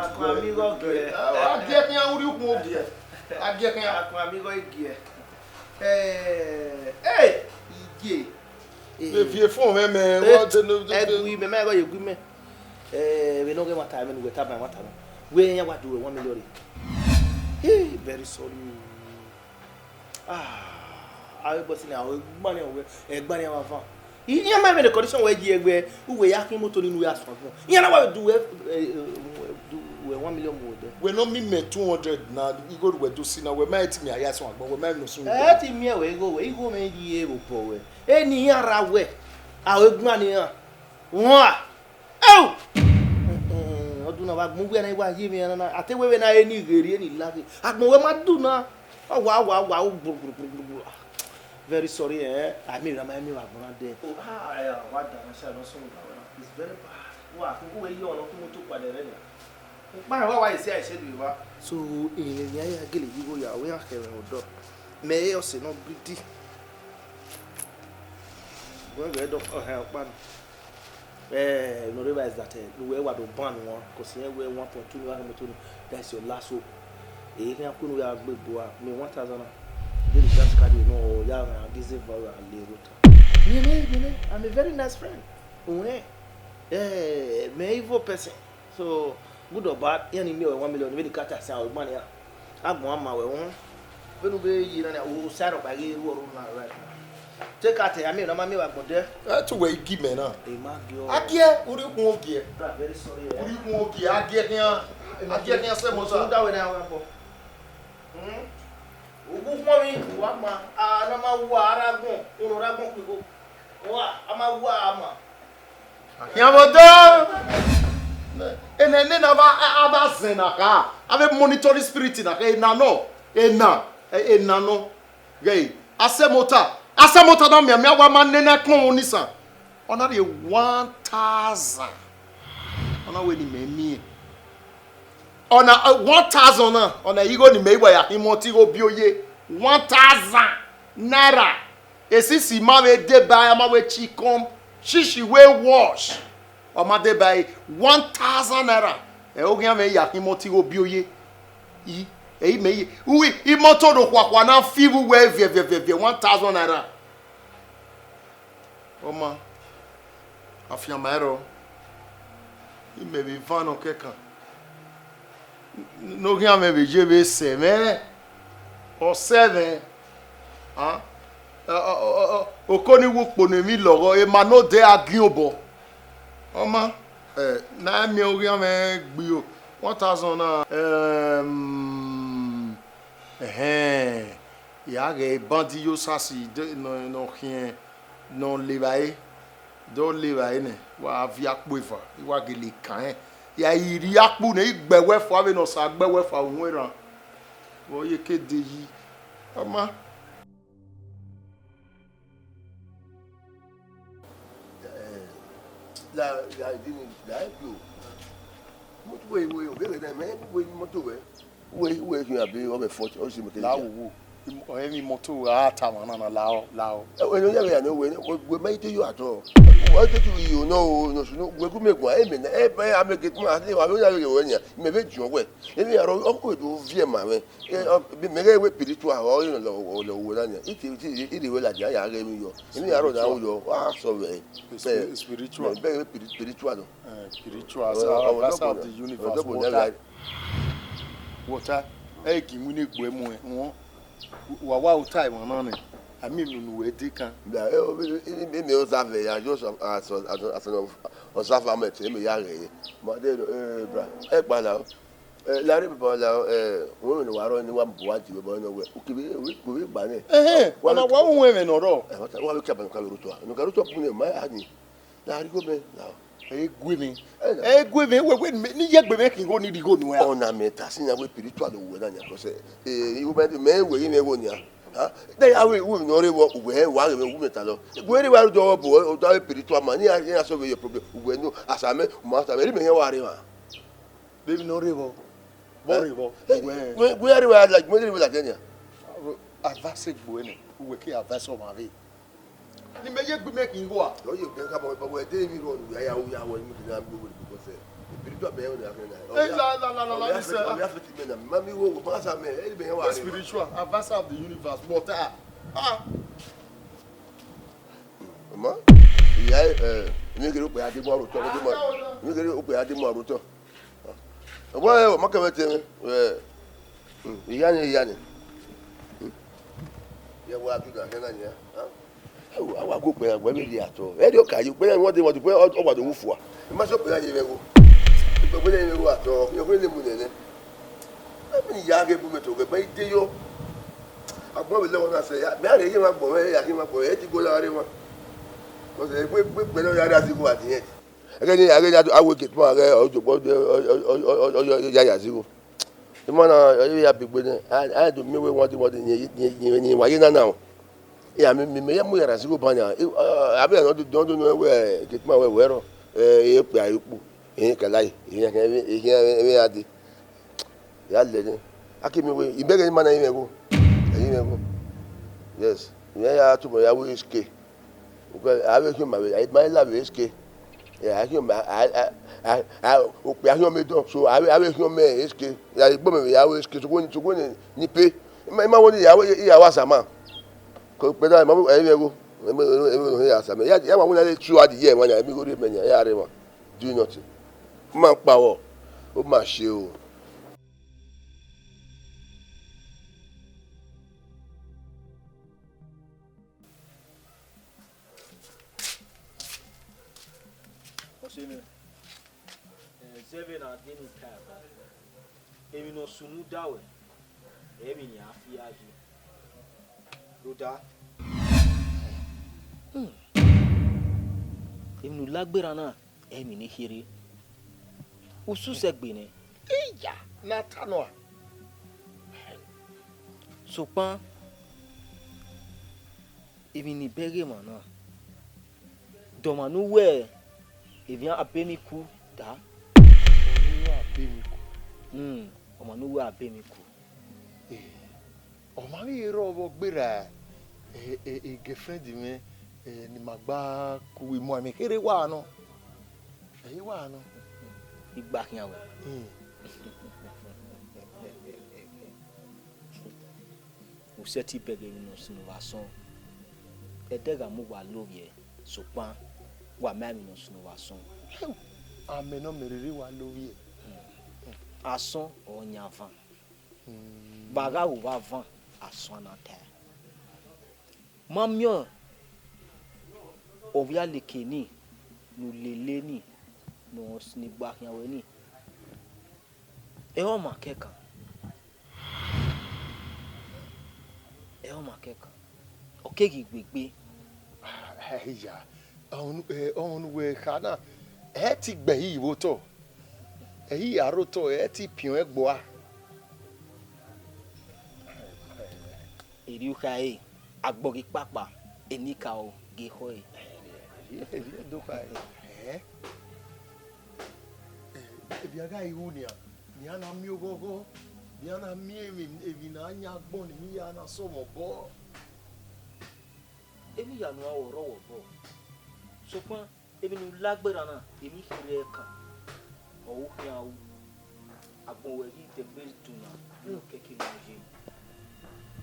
Akwa amigo gie. Agie kan ya uri ukun ogie. Agie kan ya akwa amigo gie. Igie. Le vie fond me what no egui me go yegui me. We no get my time we tap my matter. We nya what do 1 million. Hey, very sorry. I was in our money away, a bunny of a fan. You might be the condition where you were who were yaking motor in we ask for. You know what do 1 million more. We no me 200 now. You go to do see now. We might me I ask one, but we might no soon. Let me away go. We go make you able for any year away. Our money. What? Oh! Oduna wa gbe na iwa yi mi na ate we na eni geri eni lagi agbon we ma du na wa very sorry I mean na mi wa gbon de wa da na sha no so it's very bad wa ku we yi ona ku mo to pade re ni pa wa ise ise du wa so ya gele yi go ya we akere odo me o se no gridi we go do pa no realize that we were to ban one because here we 1.2 million that's your last hope e can kunu we agbe boa me 1,000 dey just carry no ya na this is for le route I'm a very nice friend me evil person so good or bad any me 1 million we the catch us our money agbon ama we won we no be yi na o side of age ru na right take out I mean na ma me wa gbon de to we give me na e ma gyo agie uri kun ogie very sorry uri kun ogie agie kan se mo so so da we na wa bo ogun fún mi wa ma na ma wa aragun unu ragun pigo wa ama wa ama yan mo do ene na ba zina ka ave monitoring spirit na ka ena no gay asemota na me wa ma nene kon onisa ona de 1,000 ona we ni me ona 1,000 na ona igo ni me iwa ya imoti go bi oye 1,000 naira. Esisi ma we dey buy ma we chicken, shishi we wash. O ma dey buy 1,000 naira. E o gan me yakin mo ti obi oye. E me oui, I moto do kwa na fivu we vie 1,000 naira. O ma afia maero. I me be van o kekan. No gan me be je be se me. O 7 ah okoni wo pone mi loro e ma no de agin obo oma na mi ori ame gbi o 1,000 na ya ge bandi yo sasi de no rien non levae do levae ne wa vi apo ifa wa gele kan ya iri apo ne igbewe fo ave no sa gbewe fa ohun eran wo ye kede yi oma la dini la yo moto we o bere na me we moto we ki abi o be 40 o si mo la wo o emi moto a ta wọn na lao we no ya no we me te yo ato o te tu yo no so we ku megun e me na e be ameke tu ati wa we ya we nya me be ju we e mi aro o ko do vie ma we bi me we spiritual o yo lo wo na nya iti we la ja ya re mi yo e mi aro na wo yo wa so we spiritual be spiritual spiritual that's how the universe water e ki mu ne gbo emu won wa o time won na ami nu we di kan da e me o save ya just as o save amet e me ya re mo de bra e pa la la ri bo la won ni wa ro ni wa bo wa ti bo no we o ki we gba ni wa na wa won we no ro wa we ka ban ka ro to no ka ro to pu ni ma ani la ri go me la egwe mi we ni ye gbe me kin go ni di go nu ya ona me ta sin ya we spiritual wo na nya ko se you me we me wo ni ha dey awe wo no re wo we wa re wo me ta lo we re wa do bo o do spiritual man ni ya so we your problem we no asame mo asame ri me yan wa re wa baby no re wo re wo we re wa like mo re wa like nya avance gbo ni we ki avance o ma re ni me ye gbe me kin go a lo ye pe ka bo we dey mi ro ya wo ni na gbo we ko se spiritual be on la we have to me na mami wo go pass am e be yan wa re spiritual avance of the universe but ma ya mi kere pe ade mo ro to mi kere o pe ade mo ro to bo e ma ka mete iya ni ya wa tu da na nya awa go pe agba mi ri ato e di o ka yu pe won de pe o wa do wufu a ma so pe ya ye wo pe le wo ato yo pe le mu nene mi ya ge bu me to ge pe de yo agbo mi le won na se ya me are ye ma gbo me ya ki ma gbo e ti go la re mo ko se pe lo ya da si go ati yen age ni awo ge mo are ojo ya ya si go mo na ya bi gbe ni I do me we won de ni wa ye na now ya me ya mu ya ra si go banya abi na do no we ge mo we ro e pe ayipo ka lai e ade ya le ni akimi we ibere ni mana ime go yes ya to mo ya we sk ko ave ki ma we ma la we sk ya ki ma o pe ahun me don so ave ki me sk ya igbo me ya we sk to go ni pe ma won ya wa sama ko pe da ma e me go ya sama ya ma won le tu adi ye won ya mi go re me ya re wa do nothing ma pa wo o ma se o Seven na deni kaba. Emi no sunu dawe. Emi ni afiaji. Loda. Emi no lagbera na emi ni hire. Usu segbe ne. iya na tanwa Sopan. Emi ni bege mana. Domanu we. E vient appeler mi coup da. appeler mi coup. Omanu we appeler mi coup. O ma mi ro bo gbera girlfriend mi ni magba ku mo mi kere wa no. Eyi wa no. Igba kian we. O seti pege ni no sinu wa son. Edega mu wa lovie so pan wa ma mi no sinu wa son. Ameno meriri wa lovie. Ason o nyavan. Baga ou va van ason na terre. Mamyo o via lekeni nou leleni nou sni bak yan weni. E o makeka. E o makeka. O kegi gbegbe. Ya. On we kana ti gbe yi wo to. Eyi aroto ti pion egbo a. Eri ukae agbogi papa enika o ge hoy. Do ka biaga iunia ni ana mi ogogo ni ana mi evi na anya gbon ni ya na so mo bo. Emi ya no aworo wo bo. So pan emi nu lagbera na emi kire kan. O ya o agbon we ri te base tuna no keke moje.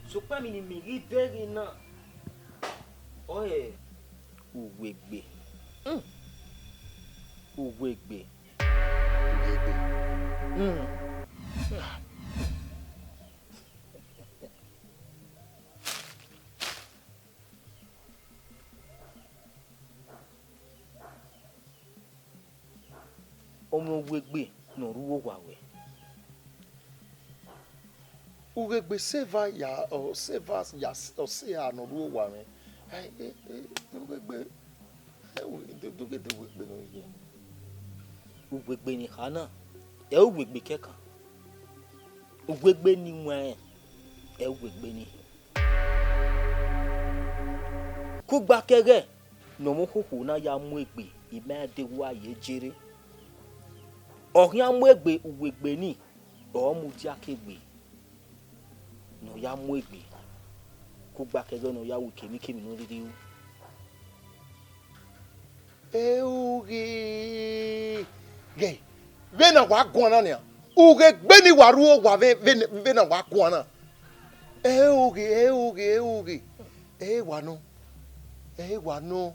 So pan mi ni mi ri beri na. Oye Ughegbe. Ughegbe. Omo Ughegbe no ruwo wawe. Ughegbe seva ya o seva ya o se ya no ruwo wawe. Ughegbe Ughegbe no ye. Ughegbe ni kana. E Ughegbe keka. Ughegbe ni nwa e Ughegbe ni. Ku gba kege no mo koko na ya mu egbe ime de wa ye jere. Ohia mu egbe Ughegbe ni o mu ti akegbe. No ya mu egbe. Ku gba kege no ya wikemi kemi no riri. Eugi gay vena wa gwana ne Ughegbe ni waruo wa vena wa gwana eugi wano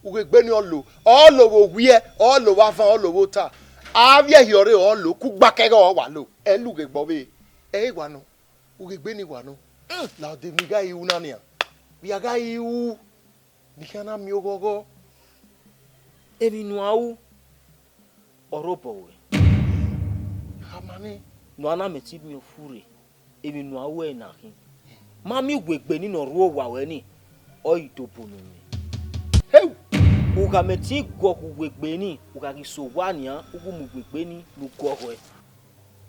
Ughegbe ni olo wo wie olo wa fan olo wo ta avie hiore olo ku gbakege o wa lo Ughegbe be wano Ughegbe ni wano la de mi ga iu na ne bi ga iu ni kana mi ogogo. Emi nu awu orobo we. Hamani No ana meti mi ofure. Emi nu awu e na hin. Mami Ughegbe ni no ruo wa we ni. O itopo no mi. Hey! Uga meti go Ughegbe ni, uga ki so wa ni an, ugu mu Ughegbe ni lu go ho e.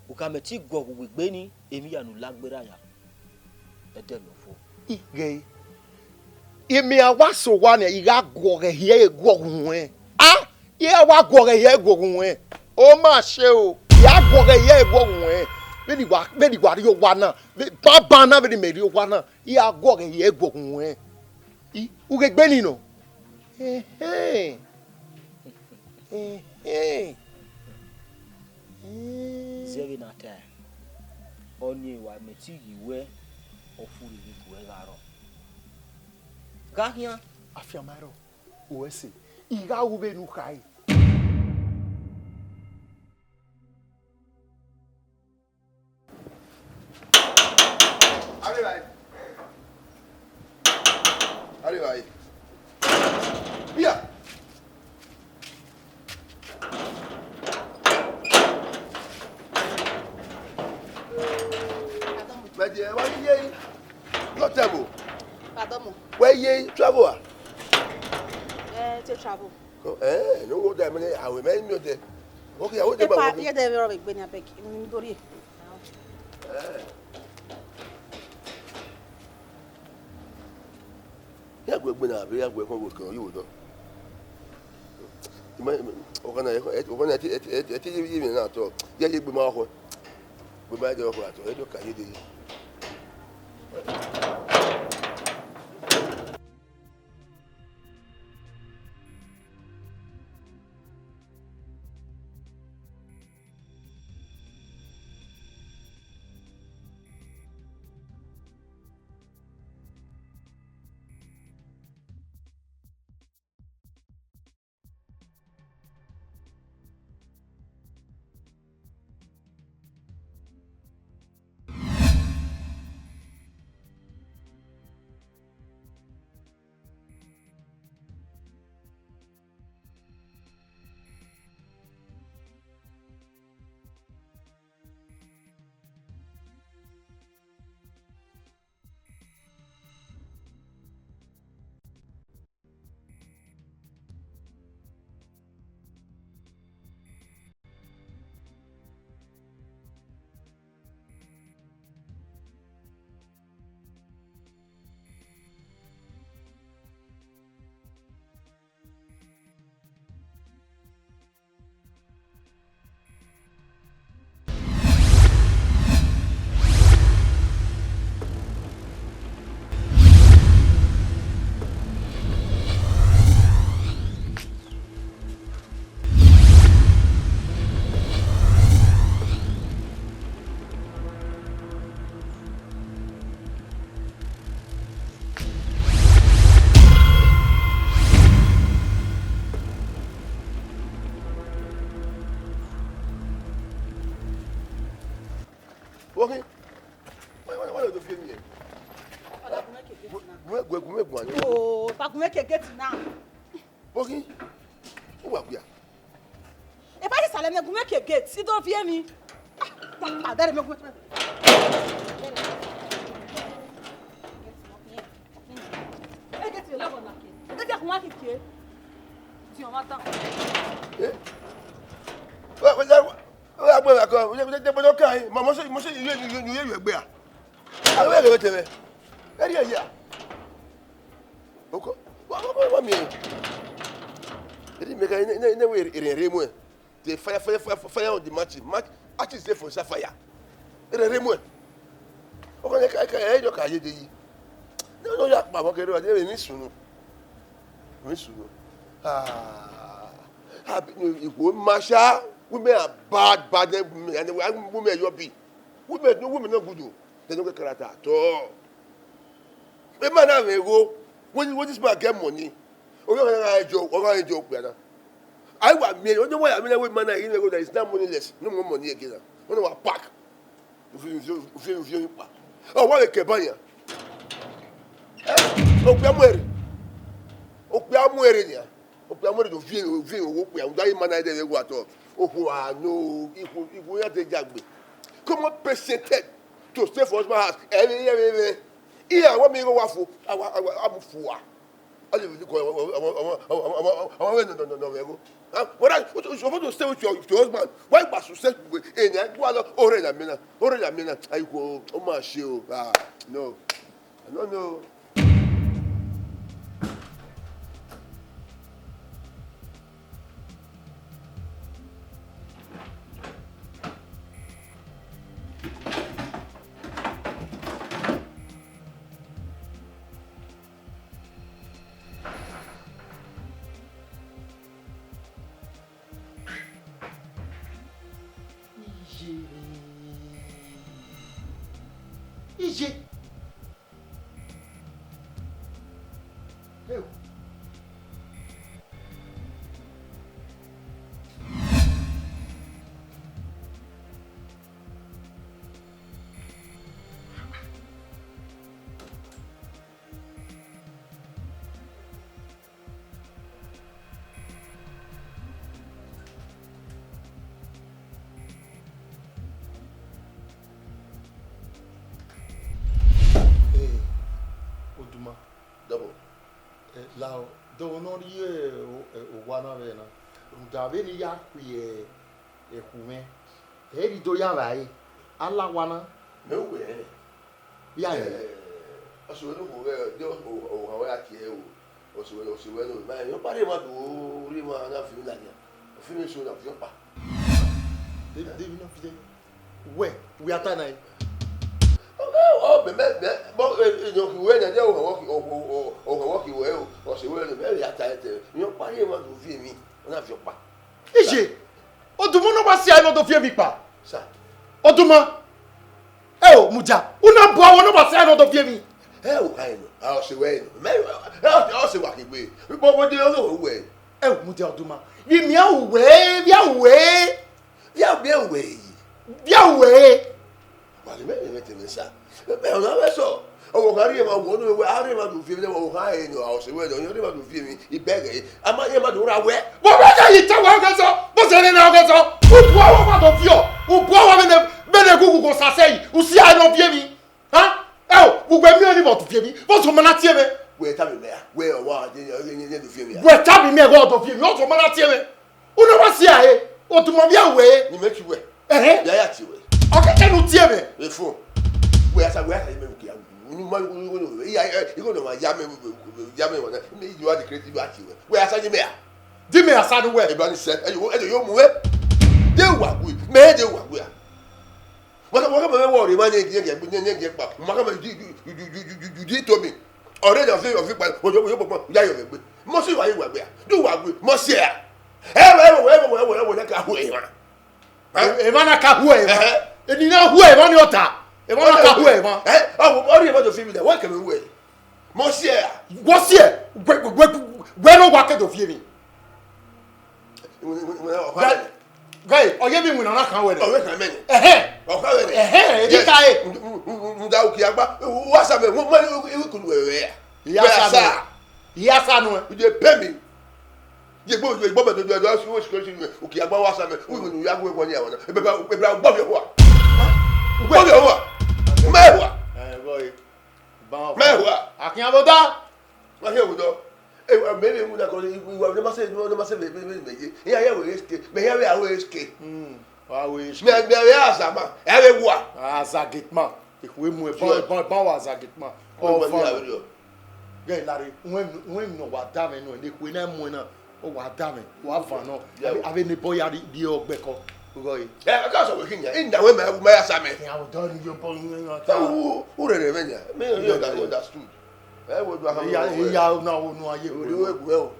Uga meti go Ughegbe ni, emi ya nu lagbera ya. Ede lo fo. Gay. Imi awaso wa ni iga go ge hie go gun e. Ye wa go ge ye go gun e. O ma se o. Ya go ge ye go gun e. Be ni wa ri o wa na. Baba na be ni me ri o wa na. Ya go ge ye go gun e. Ughegbe ni no. Zeri na ta. Onye wa meti yiwe ofuri ni buwe garo. Gahia Afiamaro. Uwese. Iga ube nu kai. Arrivai. Via. But why ye? Not travel. Pardon. Where ye travel? To travel. No go there. I will make you there. Okay, I will do my work. You're very big, Benin Movie. Ya gbe na be ya gbe kon wo kan yo do. O kana ti yi mi na to. Ye gbe ma ko. Gbe ba je ko ato e do ka ye de. Oh, if I can make a get now. Okay. Who are we? If I say I'm make a get, you don't fear me. Ah, that make me. I get you level now. That you want to you want to. Okay. Mama say you Ughegbe. I will tell you. Yeah. Okay. What me? It make any way in Remo. The fire on the match. Match is there for fire. In Remo. Okay, I can look at you. No, ya baba ke ro de mi sunu. Mi sunu. Igbo masha, women are bad and women you be. Women no good. They don't get character at all. The man have go. When this man get money, I joke, brother. I want me. You know why I mean? Every man there is not moneyless. No more money again. When I pack, oh, what a cabana. Opiamwere ni. Opiamwere to vie wo and that man there go at all. Oh, no, if ya te jagbe. Comment presented to stay for my house? Here, what me go wafu? I'm fool. I live with no. What I supposed to stay with your husband? Why must you stay with any? Already mina. I go. Oh my show. No. I don't know. Ije. Eu. Double. Lao do no ye o wana ve na. Ndabe ni ya kwie ekume. Eri do ya bai. Ala wana. No way. Ya. Aso no go de o wa ati e o so no. Ma yo pare ma do ri ma na fi la dia. O fi mi so na fi pa. De no fi. We are tonight. Oh, but you know, when they are walking or say, well, very attentive. You know, why you want to fear me? Not your pa. Ije. Oduma no ba si ai no do fie mi pa. Sir. Oduma. Muja. Una bo awon no ba si ai no do fie mi. I know. I'll say well. I'll say what we. But what do you know way? Muja Oduma. Bi mi awe, bi awe. Bi awe. Well, me sir. But no so. Oh, carry ma wo no we are ma do fie me wo ha e no I'll say well. You ma do fie me. I beg. Ama ye ma do ra we. Bo be ka yi ta wa ga so. Bo se ni na ga so. U bo wa ma do fie o. U bo wa me ne gugu go sasei. U si ai no fie mi. Ha? U gbe mi oni mo do fie mi. Bo so ma na tie me. We ta me there. We o wa de do fie me. We ta bi me go do fie mi. O so ma na tie me. U no wa si ai. O tu mo bi awe. Ni make you we. Ya ti we. O ke te no tie me. We fun. We asa me ki you go no ma yame wona me you are the creative art we asa ni me a di me asa no we e ba ni se e yo mu we de wa gu me de wa gu a waka me worry man nye pa maka me you did to me already of pa yo popo ya yo me mo si wa yi wa gbe a do wa gu mo si a we na ka hu e ma e ma na ka hu e ma e ni na hu e ma ni ota e ma na ka hu e ma ori e ma do fi mi there what can we we mo si a wo si e we no wa ke do fi mi Guy, oye mi wina na kan we. O we kan me ni. O ka we ni. Di kai. Nda o ki agba. Wa sa me mo e ku we ya. Ya sa no. You dey pay me. Ye gbo be do so wo security o ki agba wa sa me. We no ya go e won ya won. E be gbo me ho a. Gbo me ho a. Me ho a. Boy. Ba. Me ho a. Akin aboda. Ma he wo do. Maybe we are going to never say me. Here we escape. Me here we are escape. We me are Azama. Every one. Azagitman. If we move bon Azagitman. Oh, for Gay Larry, when no what damn no, and if we never win oh what damn it, what fun no. I mean the boy at the Ughegbe. Yeah, because we're here. In the women who may have some. I will done your boy. Who remember? Me understood. I would have no you well.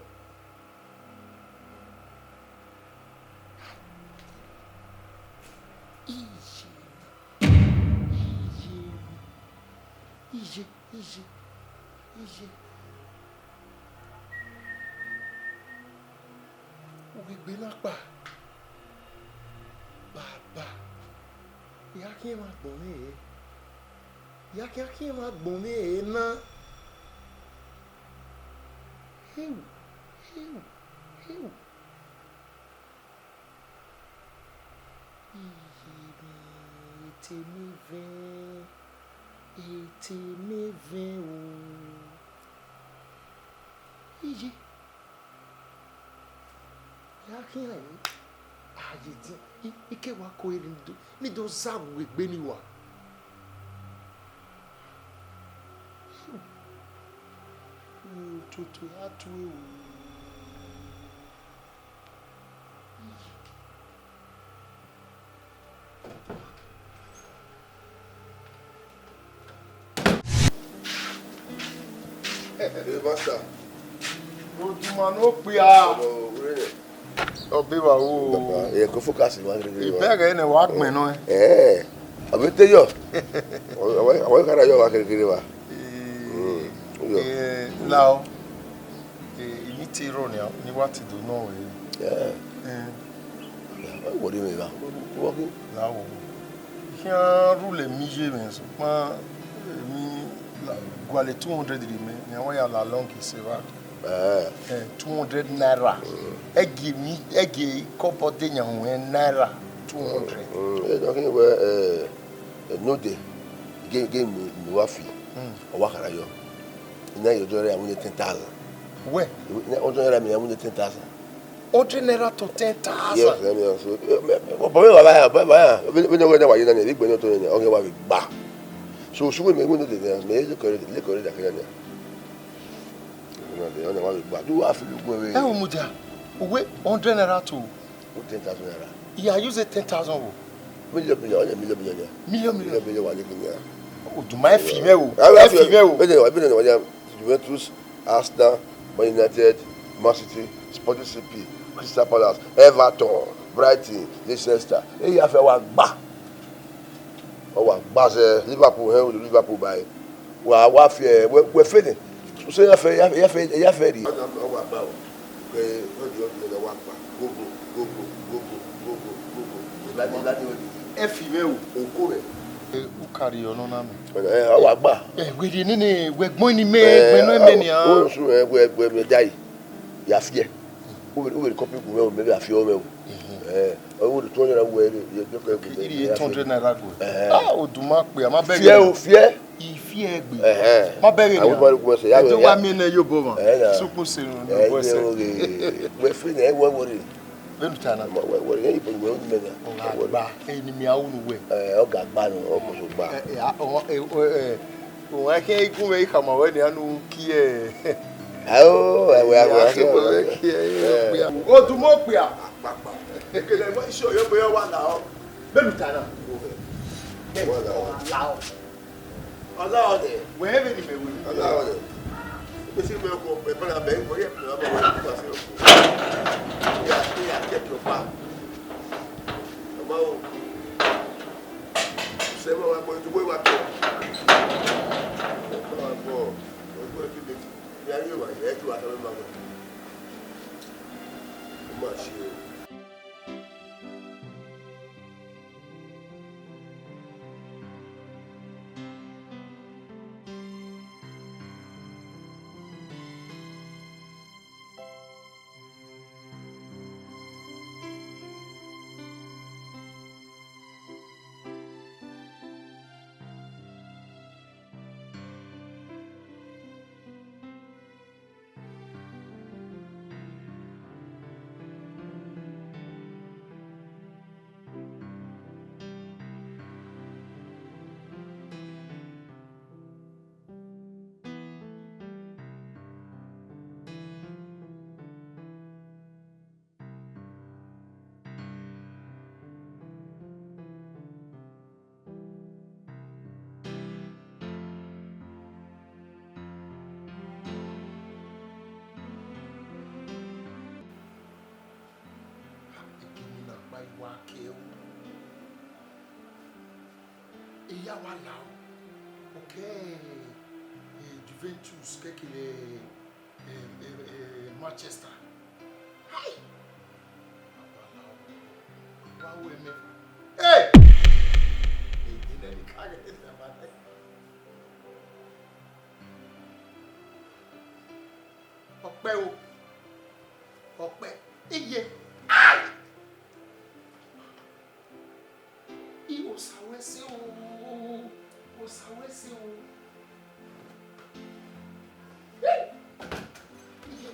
Easy. Ughegbe na pa. Baba. Ya ki ma gbon mi. Ya ki ma gbon mi na. Hiu. Ete mi vem o. Iji. Ya ki ai. Aji ike wa ko eri ni do za Ughegbe ni wa. Tutu atu ewu. Master. Ojúmọ́ ló pe a. Ọbẹ̀ wa wo. Ẹ kò focus wa gẹ́gẹ́. Ìbẹ̀rẹ̀ ni wàá gbìn náà. Àbí tẹ́yọ̀. Àwọn ìkàrà yọ̀ wá gẹ́gẹ́ wa. Láò. Èyí ti rọ̀ ní wá ti dùn náà wẹ̀. Wọ́n rí mi bá. Láwọ̀. Kí á rúlẹ̀ mi yé mi ṣùgbọ́n mi gwale 200 rime ni àwọn ya la long is right 200 naira egi kopo de nyan naira 200 donc ni we no dey game ni wa fi o wa kara yo ina yo jore àwọn 10,000 we ina o jore mi àwọn 10,000 100 naira to 10,000 yes so bo me wa ba we no we na wa yi na ni igbe no to ni o ge wa fi gba. So she will make one of the things. May look that can. No, the one we do have to look away. Eh, Muja. We 100 naira to 10,000 naira. Yeah, use 10,000. Million wa lekin ya. O do my female. Female. I've been in Juventus, Arsenal, Man United, Man City, Sporting CP, Crystal Palace, Everton, Brighton, Leicester. Eh, ya fe wa gba. Wa base Liverpool by wa fi we fini so ya fe ri wa gba o pe o di wa pa go láti e fi me o ko re u carry ono na mi wa gba we di ni we gbon ni me gbenu me ni o su we me dai ya fi e o we copy ku me o me ya fi o me o owó tó yẹra wo ẹ yẹ kọ ẹgbẹ yìí 800 naira go o dùn má pè á má bẹ̀rẹ̀ fíẹ́ o fíẹ́ ìfí ẹgbẹ̀ má bẹ̀rẹ̀ ni ẹjọ́ wá mi náà yóò bọ̀ mọ́ súpù sínú ní bọ́sẹ̀ wẹ́ fún ẹ wẹ́ wọ́rẹ̀ bẹ́ẹ̀ tà náà wọ́rẹ̀ yẹn ìbọn ìwé ọdún mẹ́ta ọ̀gá ẹni mi àwọn olùwẹ̀ ọ̀gá gbá nù ọkọ̀ṣọ̀ gbá òun akẹ́ ikú mẹ́ ìkàmọ̀ wẹ́ ni àánú kí ẹ̀ ó dùn mọ́ pè á ekele mo isi oyo boyo wa na o belu tana Allah de we have ni mewu Allah de be si me ko pe para be ko ye na ba wa se o ya ke to pa ma o se mo wa ko tu boy wa to ko ki de ya yo wa ye tu wa ta ma ko ma shi Wakeo. Iya wa lao. Okay. Juventus kekile Manchester. Hi. Hey! Ọpẹ́ o. Ọpẹ́. Iye. Ai! O sawese o. O sawese o. Hey! Iye.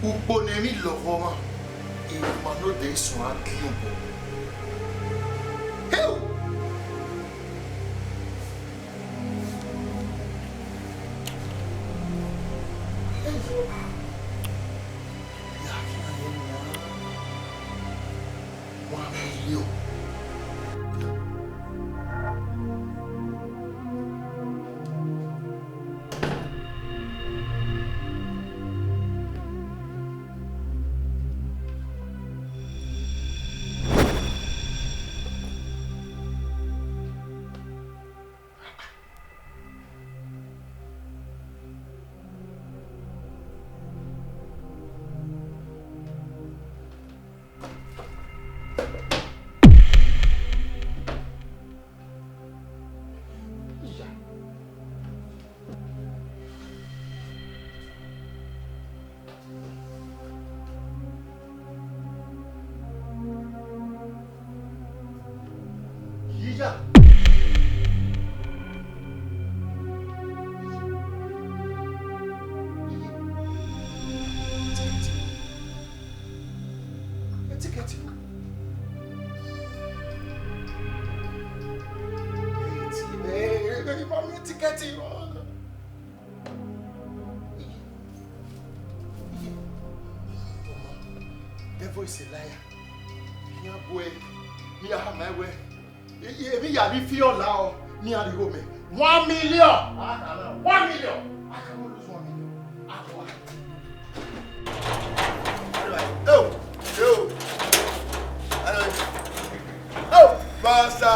Uponemi lovoma e mano de swa kiubo. Heu! Ya kina yena. 1 million. Yeah. Ticket. Hey, mommy, ticket. Devil is a liar. Yeah, boy. Me have my way. Ebi ya bi fi ola o ni ariwo me 1 million. 1 million. I cannot lose 1 million. Oh, basta.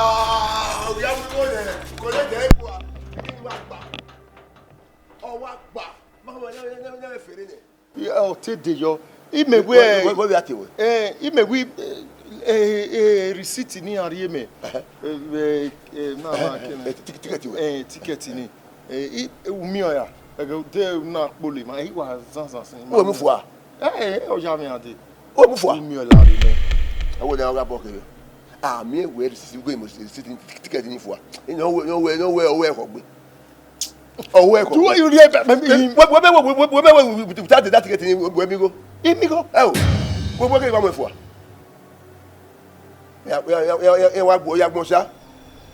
We have to go there. Collect the epo. Ni wa gba. O wa gba. Ma ko na fere ni. O te de yo. Imegwe. What be atiwe? Imegwe receipt ni ariye me na ticket ni umi oya de na pole ma wa zanzan sin O mu fua. O ja mi ade O mu fua. Umi ola re me Awo na ga bokere. Ah mi we receipt go mo receipt ticket ni fua. No we ko gbe. Oh we ko. Do you read we that ticket ni we mi go. Imi go. We ke ba mo fua. Ya wa gbo ya gbon sa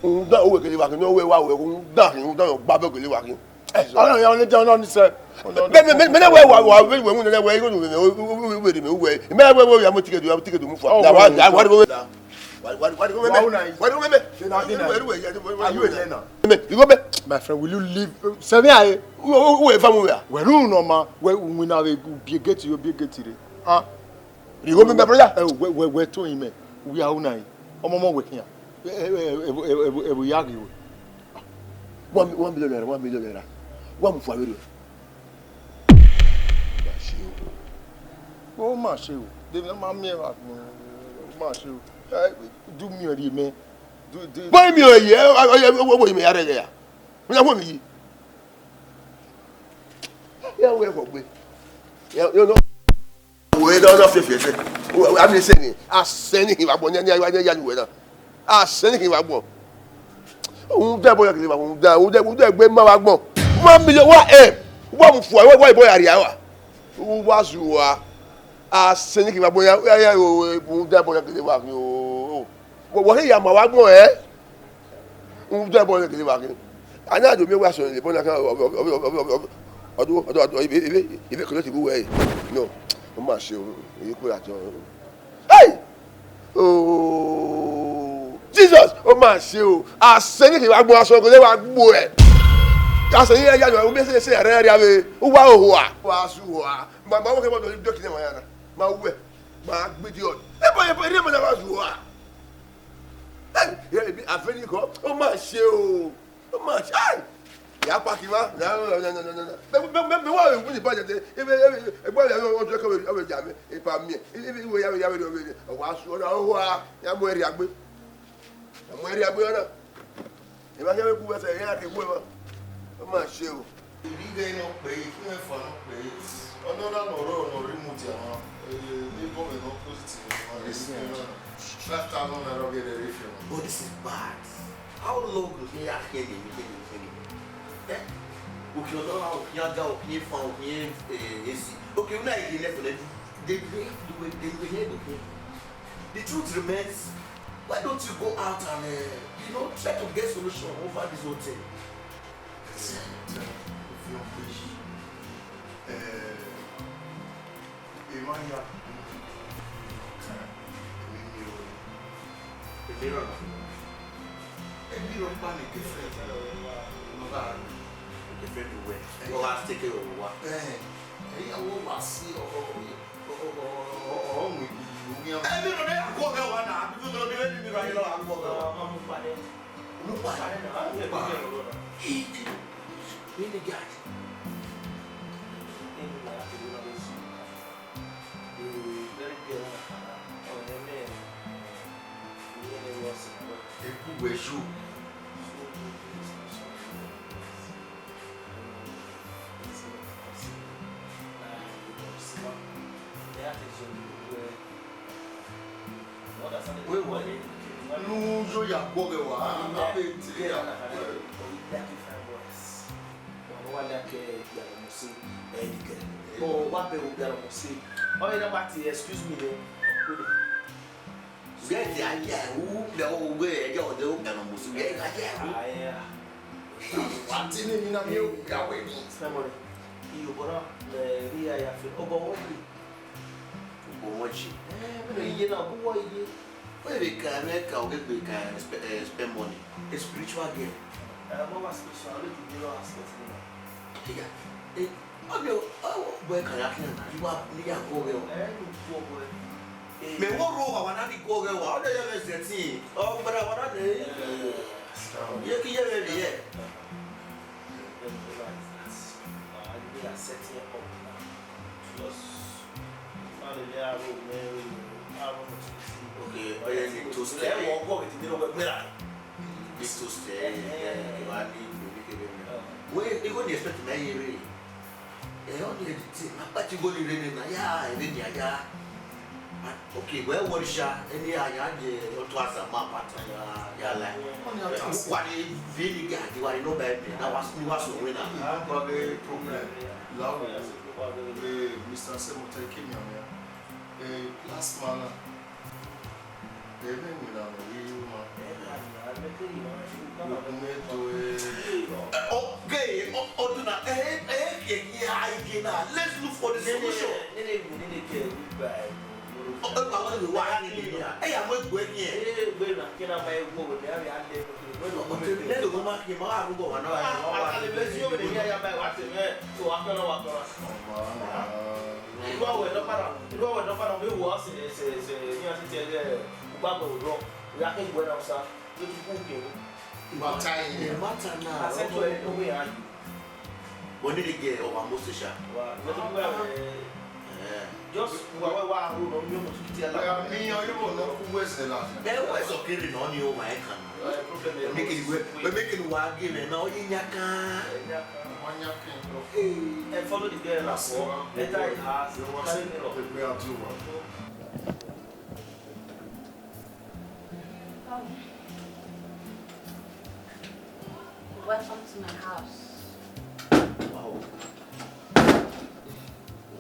un da owe kele wa kin owe wa we un da gba be kele wa kin ọ̀nà ya onle je ọ̀nà ni se me na we wa we mu na we go we de me we me we ya mo ticket mu fa na wa we wa you go me my friend, will you leave? Say me aye. Who famu ya? We no ma. We na we be get you be get it. Ah. You go me brother? We to him. We are unai. Omo we here. E yagi. 1 million naira, 1 million naira. Wa mu fa we do. Oh ma she o. Dem na ma me wa. Ma she o. Do me ori me. Boy me what me are there. Me na me. Yeah, we go gbe. You know. We don't know fefe. I'm saying I send him abon ya we na. I send him abon. Un de boy ke ba un de gbe ma wa gbon. 1 million wa wa mu fu wa boy ari awa. Wa zuwa. I send him abon ya un de boy ke ba o. Wo he ya ma wa gbon un de boy ke ba ki. Ana do mi wa so le bon na kan ọdún ilé kan ló ti wúwo ẹ̀ no ó máa ṣe èyí kúrò àjọ hey ooo Jesus ó máa ṣe o àṣẹ ní kì í wá gbọ́ aṣọ ọkùnrin wá gbọ́ ẹ̀ àṣẹ yíyá yá lọ bí ṣe ẹ̀rẹ́ rẹ̀ abẹ́ ó wá òhò à wá aṣọ òhò à màá wọ́n kẹ́ mọ́ lórí dọ́kì náà yára máa wú ẹ̀ máa gbé di ọ̀dọ̀ ẹ bọ́ yẹ eré mọ́ náà wá ṣù à àfẹ́ni kọ́ ó máa ṣe o ó máa ṣe ya paki wa me wa we ni budget e gbo ya o je ko we ja me e pa mi e we ya we o wa su na o wa ya mo eri agbe ona e ba je we ku be se ya ke gbo o ma se o ibi ge no pe fun e fo no pe ono na no ro no remote ya ni bo me no positive on this left hand on the get a refill but this is bad how long will he have here okay, you don't know Yaga, okay, found here, okay, when I left, they hear the truth remains. Why don't you go out and try to get solution over this whole thing? Different way. Oh, I'll take it over. I will see Nujo ya boge wa apeti ya oh what be we say oh you know what excuse me Get the idea who the whole way you do and must get idea what in na mi o ga we ni family you bora ria ya fi obo much. You know, who are you? Where we can make our Ughegbe can spend money. A spiritual game. Mama spiritual, you know, where can I you are near Google? Me what role I want to go there? How do you ever see? Oh, but I want to. You can hear it. I set here up now. Okay, but you need to stay. Need to stay. Where you going to expect me? You only but you go to the okay, well, what is your any idea? Twice a month, ya like what really got you are no bad. That was a winner. Probably problem. Love Mr. Semo taking me last man. They made me down the wheel. Okay, let's look for the solution. Just why you know you must get I mean, you will not where's the last. there was okay on you my can. We're making Uwadiae now in Yaka. And follow the girl as well. Let her has the one we are too much. Welcome to my house. Wow.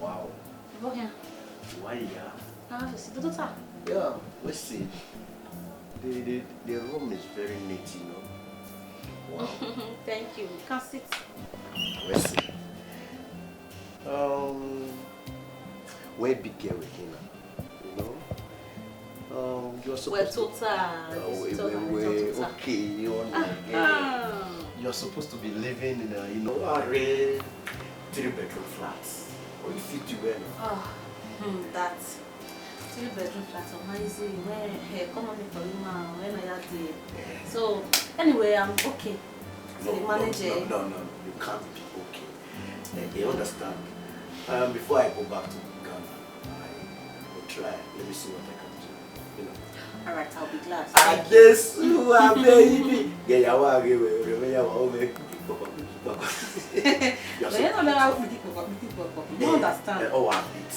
Wow. Okay. Why yeah? Yeah. Let's see. The room is very neat, you know. Wow. Thank you. You can sit. Let's see. Where big girl again, you know? You're supposed to. Okay, you're supposed to be living in a, you know, a 3-bedroom flat. What do you fit you well? That 3-bedroom flat amazing. Where come on for you now? When I had the. So anyway, I'm okay. No, the manager. No, you can't be okay. They understand. Before I go back to Ghana, I will try. Let me see what I can do. You know. All right, I'll be glad. I guess you are baby. Yeah, you are you don't understand. Oh, a bit.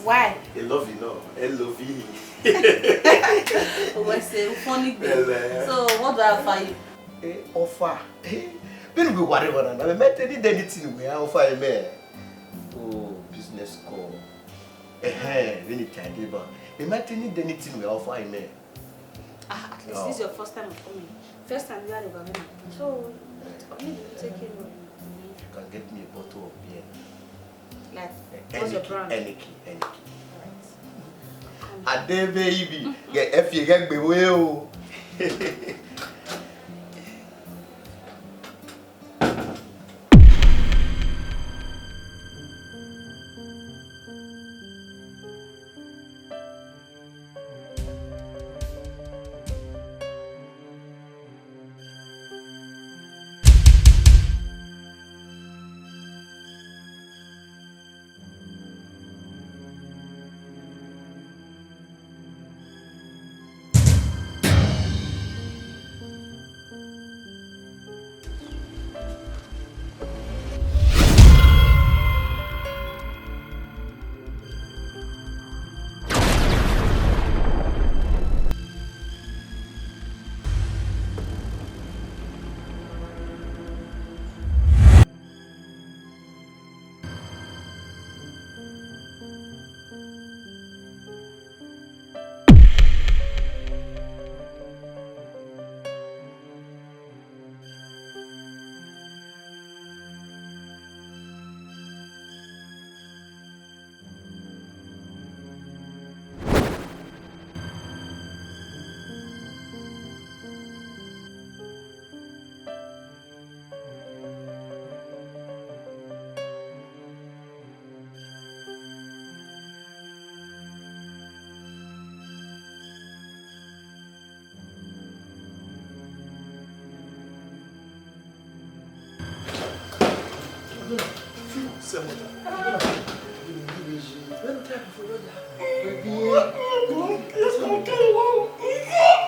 Why? They love you now. L-O-V-E. Oh, I say funny thing. So what do I offer you? Offer. When we whatever, I met anything we offer a man. Oh, business call. When it can give up. We met anything we offer a man. At least this is your first time of coming. First time you are ever coming. So maybe take it. You can get me a bottle of beer. Like, what's your brand? Eniki. Ade baby, get if you get well.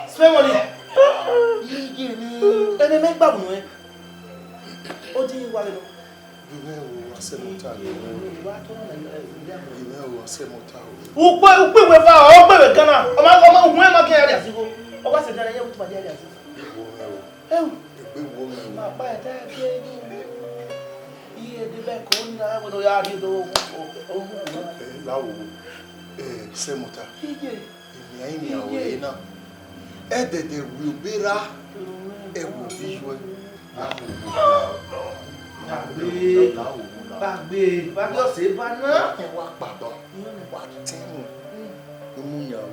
Spend money. And they make babu no. O di wa lo. Ukwe we fa o gbe we Ghana. O ma ohun e ma kin area siko. O ba se dara ye wutu ba area siko. Ma pa e ta ke iye de be ko na wo do ya ri do o Lawo semota. Ni ayi ni awe na. De rubera e wo visual. Bagbe ose ba na. E wa pado. Wa tenu. Imu yan.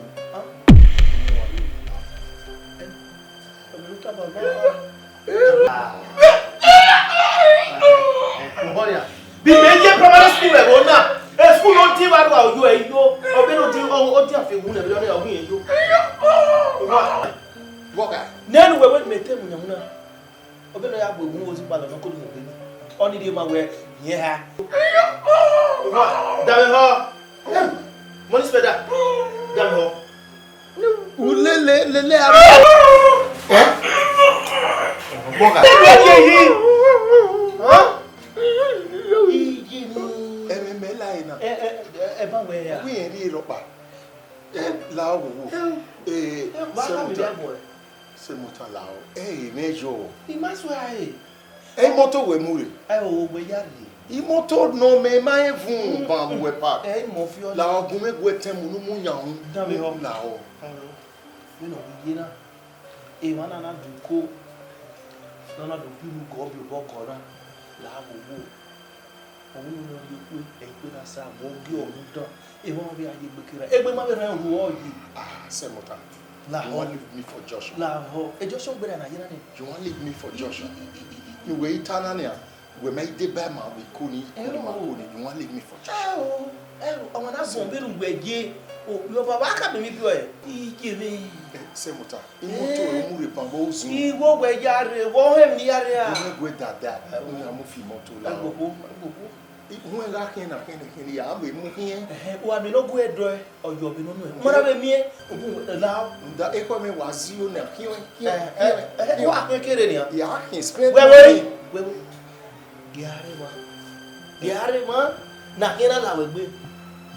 Bí méjì primary school ẹ̀ wọ́n náà school ló dín wàá ojú ẹ̀ yó ọbẹ̀ ló dín àfihàn ẹ̀ lọ́nà ọ̀hún yẹn yó. Nẹ́ẹ̀nù wẹ̀wẹ̀ ní mẹ́tẹ́ mu yàmú náà ọbẹ̀ lọ́ọ́ yà gbọ̀ ògùn oṣù balọ̀ náà kó ló ń gbé ní ọ́nì dé máa wẹ̀ yẹn ha. Dàbí họ Money speda. Damn ho. Le ara. Boga. Huh? Me lie na. Ba we ya. We ri ropa. La wo. Se mota la o. Mejo. Imaso ai. Moto we muri. O we yari. Moto no me mai fun ba we pa. Mo fi o. La ogun me gwe temu no mu yan. Dami ho la o. You know we na. Wana na duko. Na do piru go bi bo ko na. La wo. Òun ló yẹ pé ẹgbẹ́ náà sá àwọn ọgẹ́ ọ̀hún dán ìwọ́n bí ayé gbẹ́kẹ̀rẹ́ ẹgbẹ́ má bẹ̀rẹ̀ ọ̀hún ọ̀yẹ́. Sẹ́mọ̀tà, you wan leave me for Joshua. Láàhọ́ Joshua gbẹ́rẹ́ Nàìjíríà ni. You wan leave me for Joshua. Ìwé ìtànà ni à wẹ̀mẹ́ ìdè bẹ́ẹ̀ máa wẹ̀ kó ni you wan leave me for Joshua. Ọmọ náà bọ̀ bẹ́ẹ̀ lùgbẹ́ yé yọ bàbá kàmí mi bí ọ ẹ̀ ìjìnlẹ̀. Sẹ́mọ̀tà, ìmọ̀tò ìmú rẹ̀ pàbọ̀ òsùn. Ìwọ́ wẹ̀ yára wọ́n hẹ̀ ní yára. Ìwé gbé dáadáa ní àmúfi mọ́tò láàrọ̀. Mwen ga ken na ken ya abe mu ken wa mi no go edo oyo bi no no mo ra be mi la da e ko me wazio na ken wa ken kere ni ya ken spread we yare ma na ken la we gbe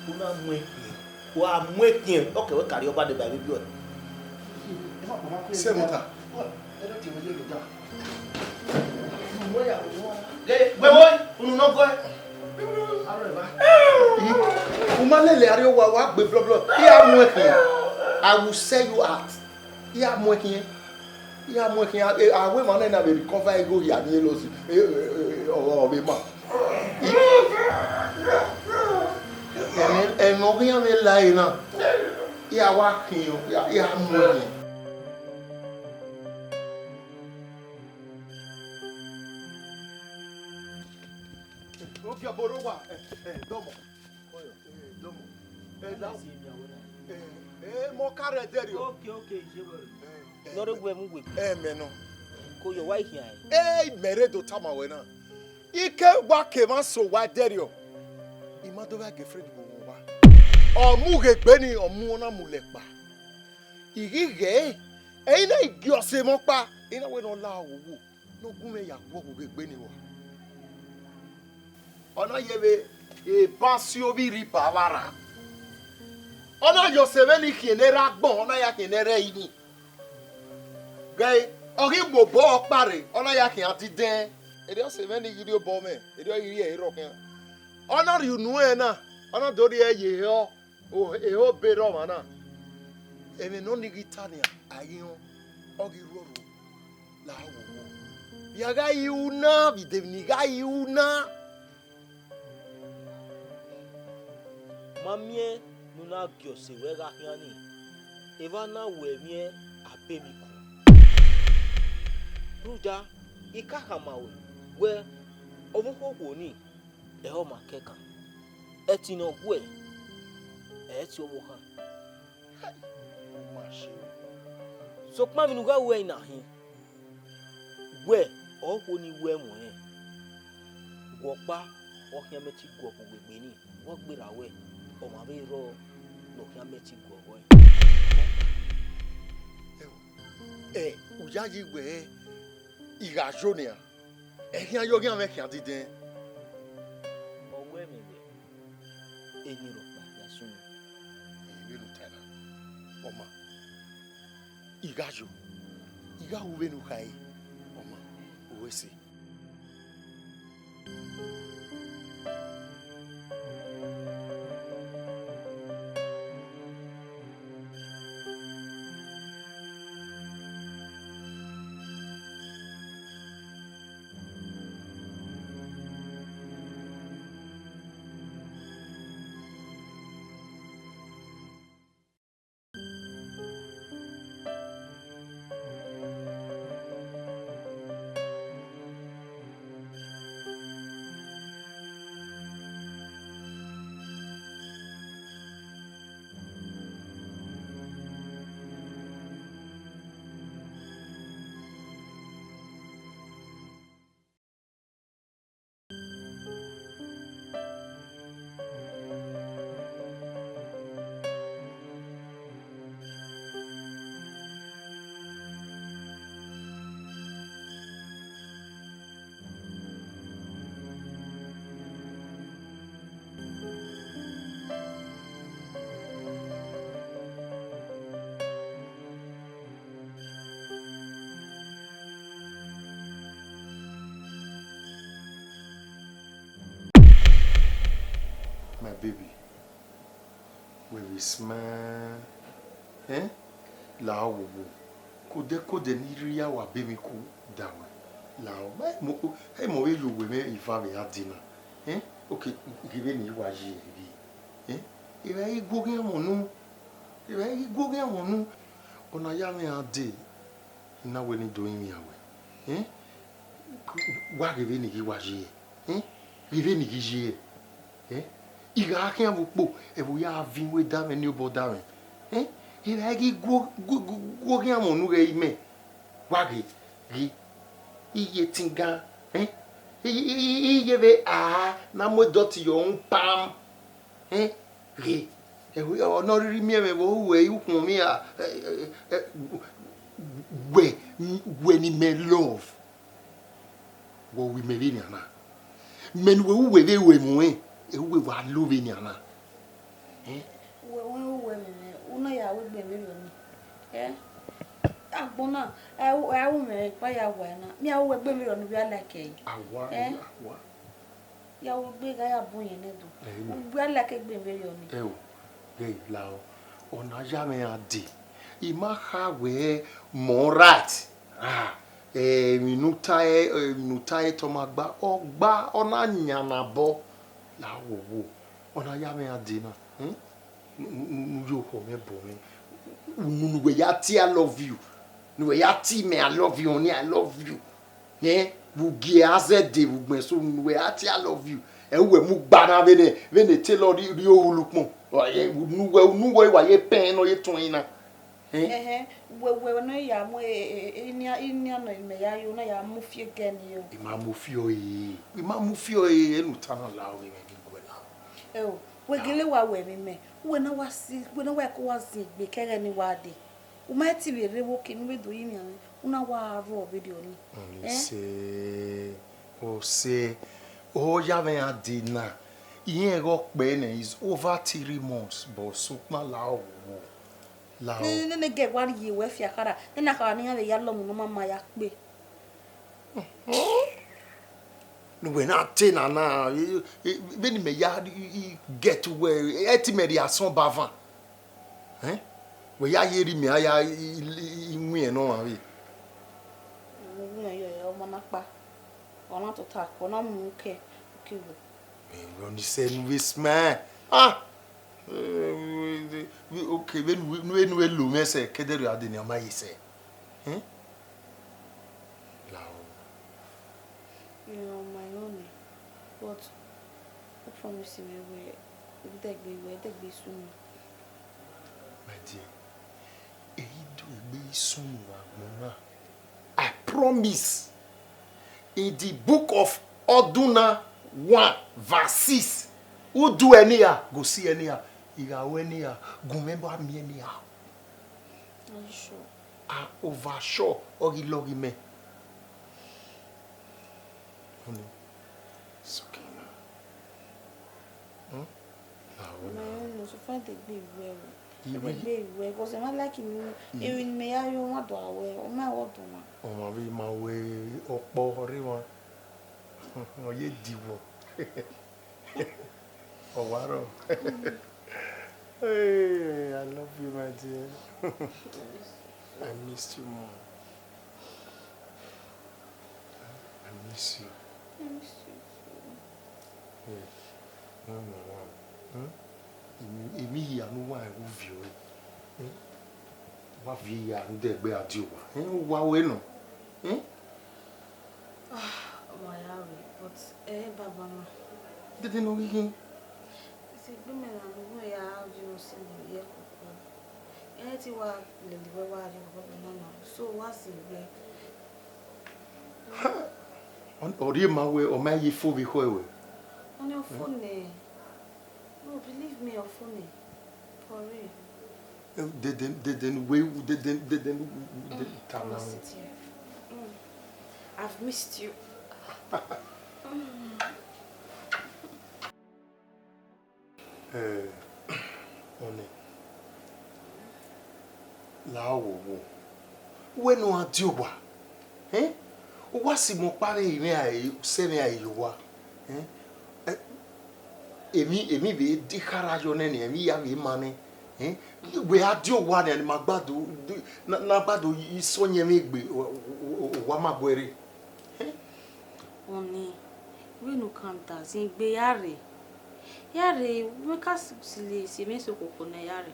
una mu ekin wa mu ekin o ke we carry over the baby bi o se mota e do ti mo le da mo ya we unu no go Umalele ari wa gbe bloblo. Iya mu ekin. I will sell you out. Iya mu ekin. Awe ma na be recover ego ya ni losi. O be ma. Mo ri ame lai na. Iya wa kin o. Iya mu ekin. Okia borowa domo domo mo kare derio okay lori gwe mu gwe me no ko yo wa hian mere do tama we na ike gba ke ma so wa derio imado ba gefred bo wa omu Ughegbe ni omu na mu le pa Ughegbe ina igi ose mo pa ina we no la owo no gun me ya gbo Ughegbe ni wa ona yebe pasio bi ripa wara ona yo seveli kinera gbon ona ya kinere ini gai ori gbobo opare ona ya kin ati den ede o seveli gidi o bo me ede o iri e ro kan ona ri unu e na ona dori e ye o o bero mana emi no ni gitania ayin ogi roro la wo ya ga iuna bi de ni ga iuna mamie nuna gyose wega hiani evana wemie apemiku ruja ikakamawe we omuhogo ni eho makeka etino gwe eti owo han so kma minuga we na hin we owo ni we mo e gwopa ohia mechi gwo Ughegbe ni wo gbera we o ma be ro lo ki ameti gogo ujaji gbe igajonia ehia yo gi ame kan diden o we mi we eni ro pa ya sunu ni lu tana oma igajo iga uwe nu kai oma uwesi wisman. La wo. Kode ni ria wa be mi ku dawe. La mo we you we me ifa be adina. Okay, give me wa ji bi. Iba igoge amonu. Ona ya me ade. Na we ni doing me awe. Wa give ni wa ji. Give ni ji. Iga akin abupo e bo ya vin we da me ni obo da me. Iba goge amonu re ime. Wa gi iye tinga. Iye be na mo dot yo pam. Gi no rí mi me bo we ukun mi a we ni me love wo we me ni ana men we mu e we wa love ni ana we me una ya we gbe mi ni agbona awu me pa ya wa na mi awu we gbe mi ro ni bi alake awa ya wo gbe ga ya bo yen ne do bi alake gbe mi ro ni lao ona ya me ade ima ha we morat minuta to magba ogba ona nyana bo la wo ona ya me ade na yo ko me bo me nu we ya ti I love you nu we ya ti me I love you only I love you bu gi azede bu gben so nu we ya ti I love you e we mu gba na vene tailor ri o olupon nuwe wa ye pen no ye twina we no ya mo ini no me ya yo na ya mo fie gen yo ima mu fio enu tana la we ni gwela we gele wa we me we na wasi we na wa ko wasi gbe kere ni wa de o ma ti be rewo kinu we do yin an una wa ro video ni se o ya me adina Iyen rock bene is over 3 months, but sukma lao. Ne get one year we fiakara. Na ka ni have ya long no mama ya pe. No we na tena na beni me ya get where ultimately ason bavan. We ya yeri me ya inwe no ma we. No yo mama pa. Ona to tak, ona mu ke. Okay. When you say this man, okay, when we lume say, kedere adini ama yise, my own, but I promise you, we take be soon. My dear, do be soon, Mona. I promise. In the book of Oduna 1 verse 6. Who do any go see any Iga any go remember me any Are you sure? Over sure or log me. Honey. It's okay now. No, so find the big well. Because I'm like you in me I you want to away or my what to ma. Oh my be my way opo hori won. Oh ye diwo. Oh waro. Hey, I love you, my dear. I missed you more. I miss you. I miss you. No. Emi ya no wa e vio. Wa vi ya no de gbe adi wa. Wa we no. My Harry, but Baba ma. Did no we him? See, women and we are you see me here. Anything wa le we wa ri no. So what's it there? On ori ma we o ma yi fo bi ho we. On your phone No, believe me, your phone for real. Didn't I've missed you. When no adioba. What's mo pare ire ai se me ai yowa. Emi be di karajo ne emi ya we mane We had your one and Magbado, Nabado, Sonia Migbe, Wamagwere. Only we no come down, sing be yare. Yare, we can't see me so coconut yare.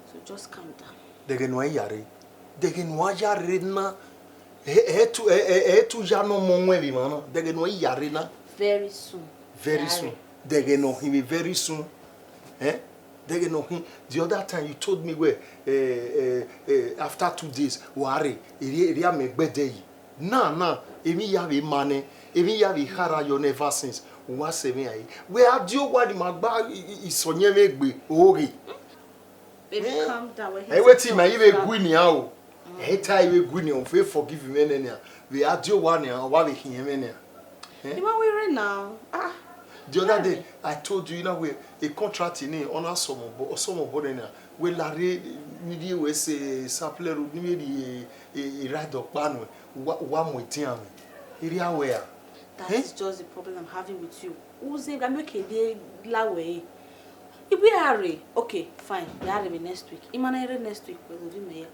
So just calm down. They can why yare. They can why yare na. To Jano Monwevi, man. They can why yare na. Very soon. Very soon. They can know him very soon. Eh? They can know him. The other time you told me where after 2 days, worry, it make better. Nah, emi yavi money, emi yavi hara yo never since. Wa semi ai. Where are you what magba isonye megbe ori. Baby, calm down. Hey, wait till my even gwini ao. Hey, tie we gwini on fe forgive me nenya. We are you one ya wa we him nenya. You want we right now? Ah. The other day, I told you, we a contract in on some body we lare ni we say sample ni a ride of pan one with him. Area where? That's just the problem I'm having with you. Who's it? I'm making the lawe. If we hurry, okay, fine. We hurry next week. Imana next week. We'll do me.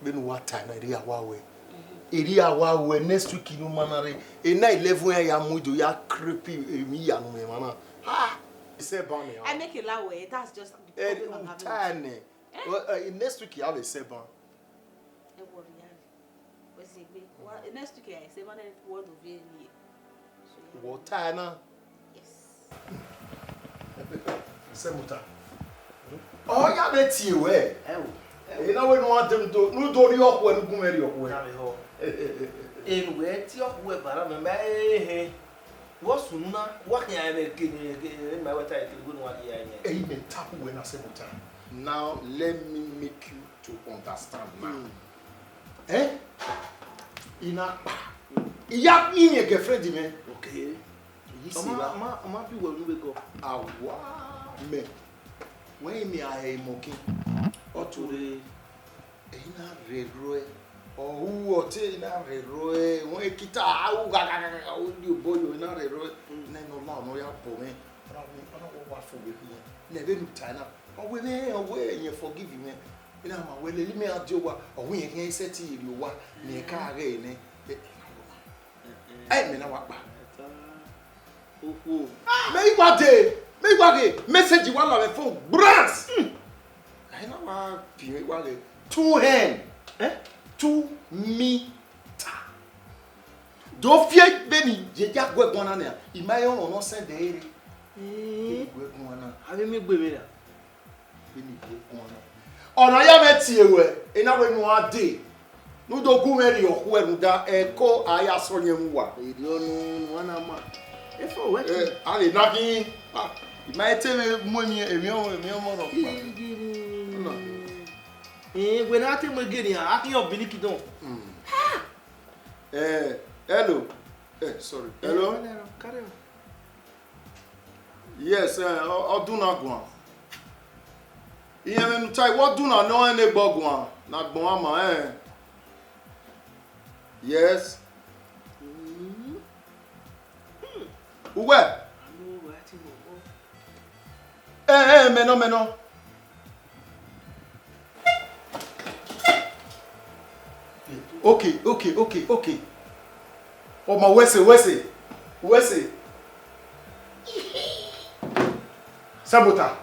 Then what time? Area wawe. Area wawe next week in manare. A night level I am with you. Creepy me and me mana. Ah, it's a bunny. I make it lawe. That's just the problem I'm having. Next week you have a seven. Next week I say one word of you. What time? Yes. Semuta. Oh, ya bet you eh. You know we don't want them to no do the up when go marry up when. In where ti up we bara me eh. What suna what can I make in my water to go one year. Eh, me tap when I Semuta. Now let me make you to understand now. Eh? Ina iya me your girlfriend me. Okay. I'm happy when we go. Awa me. When me I moki. Or to the ina redroe. Or who or te ina redroe. When kita au ga you boy ina redroe. Na no ya po me. I don't want for we here. Never look time. Or we me away and you forgive me. Ina ma we let me ajowa. Or when you can say to you wa me ka re ne. Eh me na wa pa. Make what message you want on the phone. Brass. I know what 2 hand. 2 meter. Don't fear Benny. You just go on there. You might not send the area. Have you made baby? On I am at you. And I will know day. No do go marry your who that echo I ask on you. You don't know one man. If I went, I knocking. You might tell me money a million more. When I tell me getting, I think you're Billy Kidon. Hello. Sorry. Hello. Yes, I'll do not go on. Even try what do not know any bogwan. Not Boama, Yes. Where? Meno. Okay. Oh, my Wese. Sabota.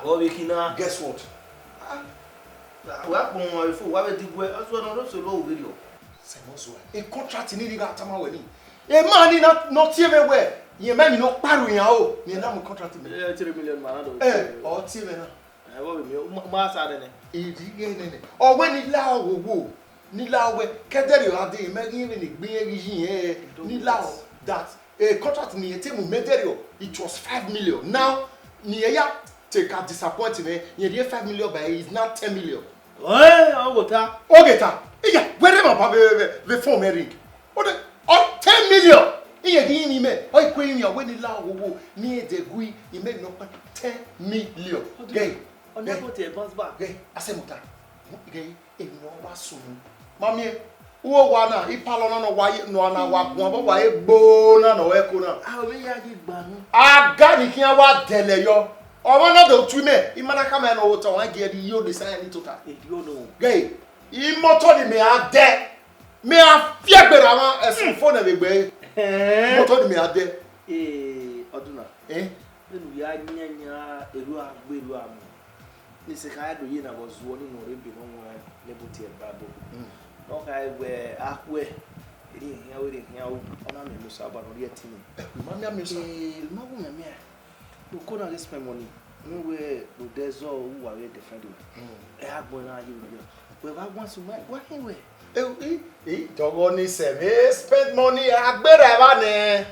Oh, we can Guess what? What more if what did we also low video? A contract in the Gatama wedding. A man not everywhere. You may not parry out. You know, contract me. 3 million man. Or Timena. I will be master. Or when it lao woo. Nilawe, Cadere are the Imagine being Nilao that a contract in the team material. It was 5 million. Now, Nia take a disappointment. You 5 million, but it's not 10 million. Okay, yeah, wherever the phone ring. Or 10 million. Here, give me. I queen you when the law near the Gui, you made no 10 million. Gay, on the hotel, bounce back. Gay, Asemuta. Gay, if no was soon. Mammy, who wanna, if Palona, why no one, why bone, no echo. How will I give ban? I got it here, what tell you. Oba na do tu me. Imana kama na wo to wan ge di yo design ni total. You know. Gay. I moto ni me ade. Me a fiagbera ma esun fo na begbe. Moto ni me ade. Oduna. Then we are nyanya elu agbe amu. Ni se ka do ye na was one no rebi no one nebuti e babo. No kai we akwe. Eri hia we hia o na me musa aba no ye tini. Mami amisa. Ma wo me me. You could not spend money. No way no there's all who are different. Agbo na you. We have once to make what anyway. Dogo ni se me spend money agbera ba ne.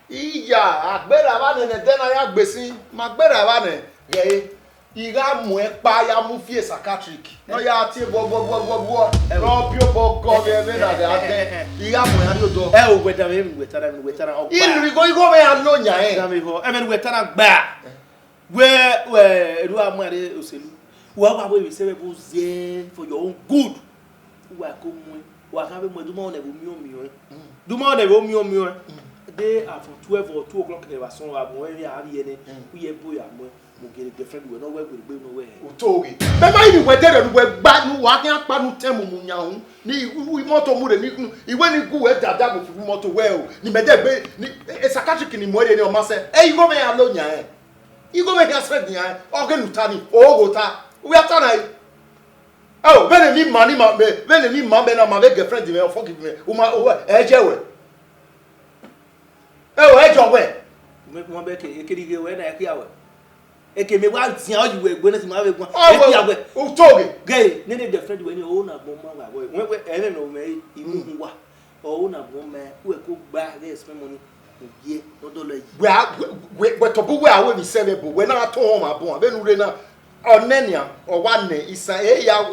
Iya agbera ba ne den ya gbesi. Ma agbera ba ne. Ye iga mu e pa ya mu fie psychiatric. No ya ti bo. No bio bo go be na de ade. Iga mu ya do. O wetara o. In go me ya no nya e. Dami ho. E me wetara gba. We eru amare oselu. Wa we say we zen for your own good. Wa ko mu. Wa ka be mo do mo na bo mi. Do mo na bo mi. They are from 12 or 2 o'clock they were so abo we are here we ye boy am mo get different we no work with no way. Utogi. Remember you were there and we gba nu wa kan pa nu temu mu nya hu. Ni moto mu re ni iwe ni gu we dada go fi moto we o. Ni me de be ni esakachi kini mo re ni o ma se. You go me alone nya e. You go me here straight nya e. O ke nu ta ni. O go ta. We are ta na. Oh, when ni money ma be, when ni ma be na ma be girlfriend me forgive me. O ma o e je we. E jo we. Mo be ke ekiri ge we na e kia we. Eke me wa tia o ju we gbe na ti ma be gbon. E kia we. O toge. Gay, ne de friend we ni o na gbon ma wa we. We e no me imu hu wa. O na gbon me we ko gba ge spend money. Ye no do le. We to bu we awe ni sevebo. We na to ho ma bon. Be nu re na onenia o wane isa e ya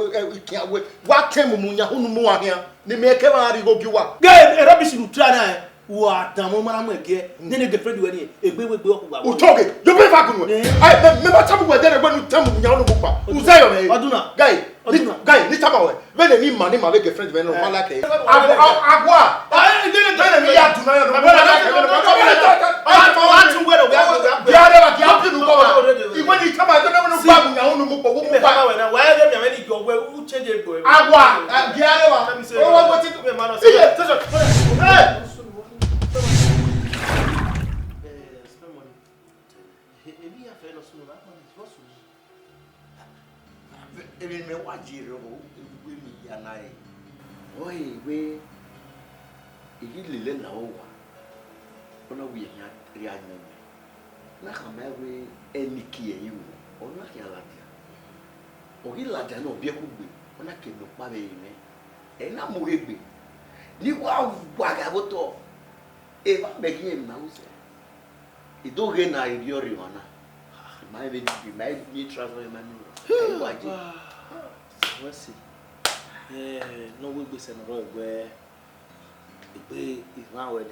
kia we. Wa temu mu nya hunu mu ahia. Ni me ke ma ri go giwa. Gay, e rubbish nu tra na. Wa damo mara mo ege ne ne girlfriend we ni egbe we gbe okugba o toge you be back no ai me ma tabu we there gbe nu tamu nya no bupa uzayo me Oduna guy ni tama we be ne ni ma be girlfriend we no ma like agwa ai ne mi ya tuna yo no ma like wa tu we no we are wa ya pinu ko iwe ni tama go no gba mu nya no bupa wo bupa we na wa ya me ni jo we u change egbo agwa biare wa o wa go ti me ma no say Ebi me wa jire o we mi ya na e. Oi we igi lele na o wa. Ona we ya ri anya me. Na kama we eniki e yu. Ona ya la dia. O gi la dia na obi ekugbe. Ona ke no pa be ime. E na mo regbe. Ni wa ga boto. E ba be gi em na o se. E do ge na ri ori ona. My baby travel man. What's it? No, we be sent a road where it is now wedding.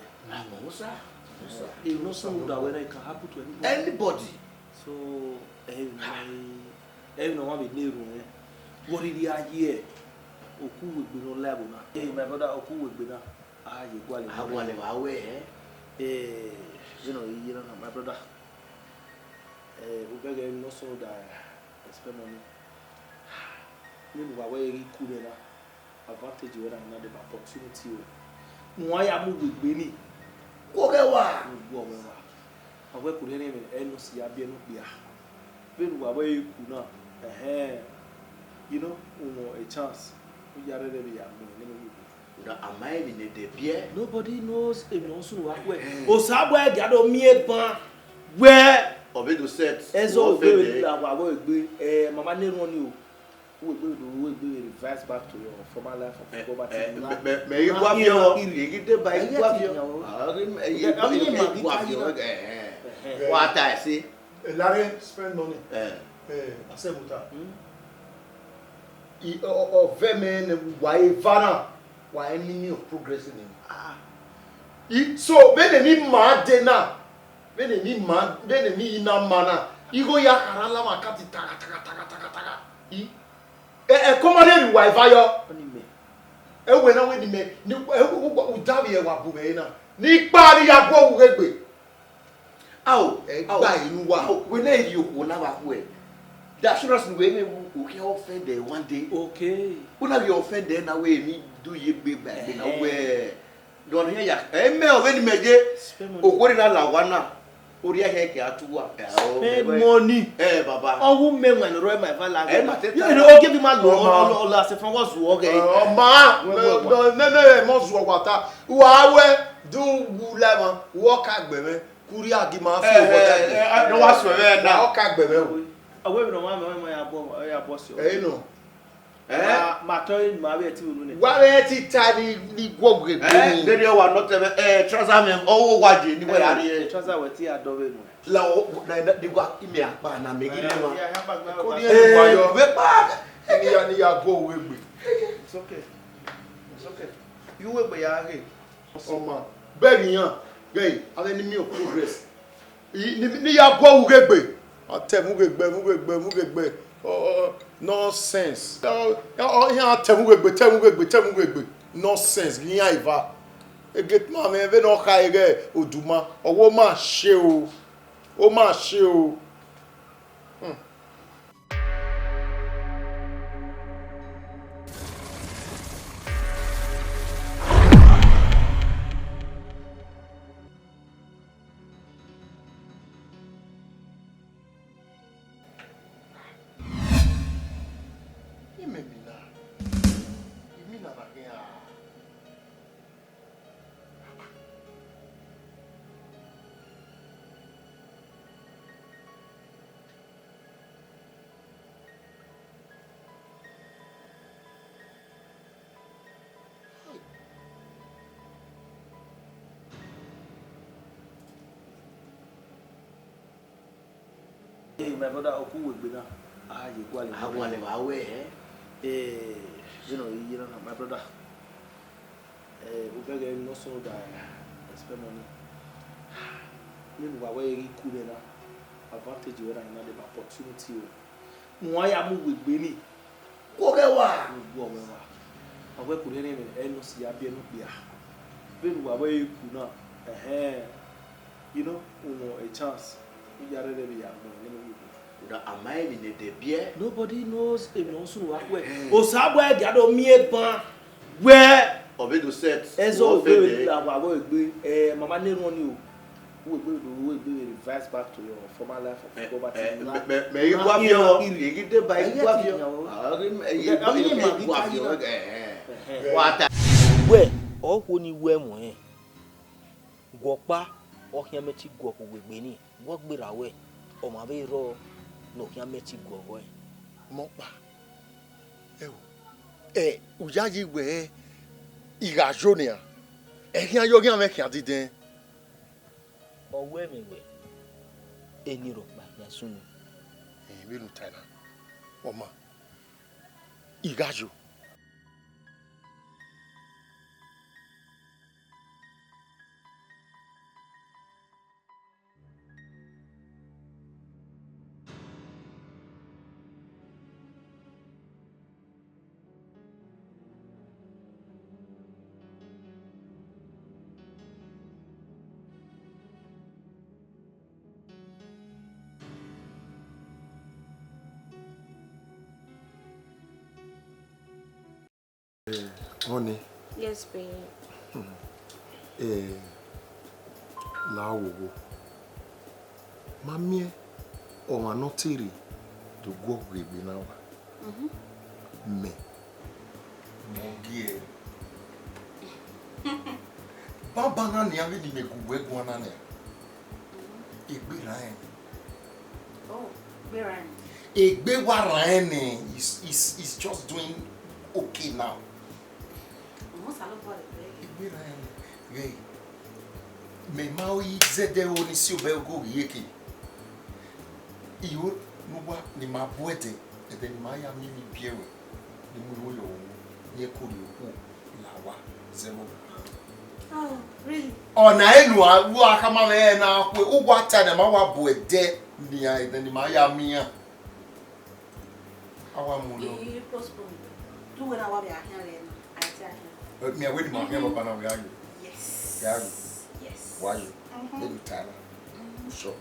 You know something that when it can happen to anybody. So, everyone want to be near. What did he here? Oku will be no level now. Hey, my brother, Oku will be now. Ah, you go away. You know, my brother. Ughegbe no so that spend money. Maybe we are very cool na advantage we na the opportunity. Why am we with Benin? Go get wa. Awe cool na me eno si abia no bia. When we are very cool na you know, a chance. We are ready to am I in the beer? Nobody knows if no so work where. O sabwe gado mi ban where Obedo set. Ezo we mama ne run you. We reverse back to your former life of poverty. Me you gwa bio. Igide by gwa bio. What I see. Larry spend money. Asebuta. O vemen why vana why enemy of progressing him. So when ni ma de na Bene ni ina mana. Igo ya harala makati taka. Komane ri wifi yo. Oni me. We na we ni me. Ni udawi e wa bu me na. Ni pa ni ya gbo Ughegbe. Ow, Egba inu wa. When you will never wear. The assurance we may offend one day. Okay. When are you offended now? We need do you be back in a way. Don't hear ya. Email when you made it. Oh, what did I want? Ughegbe to work. Spend money. Baba. Oh, who men when roy my value? You know, give him a loan. Last from what's working. Ma, no, mo zo wata. Wa do wulema, wo ka gbe me. Kuri agi ma fi o wota. No was we Na o ka gbe me. Away no one my boss. No. Ma toy ma be ti unu ne. Wa be ti ta ni gwogwe. Then you are not trouser me. Oh, what you were at trouser we ti adobe no. La the work in me akpa na me give me. Ko ni e wa yo. We back. Ni ya go Ughegbe. It's okay. It's okay. You will be here. Oma. Bẹ́ẹ̀ni yan. Gay, ave ni mi o progress. Ni ya go Ughegbe. Ate Ughegbe. Nonsense. Yan ate Ughegbe. Nonsense. Ni ya iva. Eget ma me ve no ka ege oduma. Owo ma ṣe o. O ma ṣe o. My brother Ughegbe now. You go you know, my brother. Ughegbe no so that spend money. Meanwhile, where you could advantage where I know the opportunity. Why am Ughegbe ni? Ogewa. Awe could any no see a bien bia. Meanwhile, where you could not you know, a chance. You are ready to be nobody knows if you also work where. Osabwe gado miegba where Obedo set. Ezo Ughegbe mama ne run you. Who will reverse back to your former life of poverty. May you go up you get by what? Where all when you wear more. Gokpa or Hiameti Gok Ughegbe ni. Walk be away or my very raw. No, he met you go away. Mopa. Ujaji we Igajonia. Here you can make it then. Or where me way. Any rope by soon. We no time. Oma. Igajo. Honey. Yes, babe. La wo. Mamie o ma no tiri to go Ughegbe now. Me. Mogie. Baba na ni ave ni me Ughegbe na ne. Egbe ra en. Oh, Beran. Egbe wa ra en is just doing okay now. Hey, me maui zede oni si obelgo yeki. Iyo nuwa ni mabuete e de ma ya mi biewe. Ni mu lo ye ko ri oku lawa zemo. Oh, really? O na enu awu aka ma me na akwe ugwa ta na ma wa bo ede ni ya de ni ma ya mi ya. Awa mu lo. You postpone. Do when I wa be ahia Me away my hair up and we are you. Yes. Yeah. Yes. Why you? Little Tyler. Sure.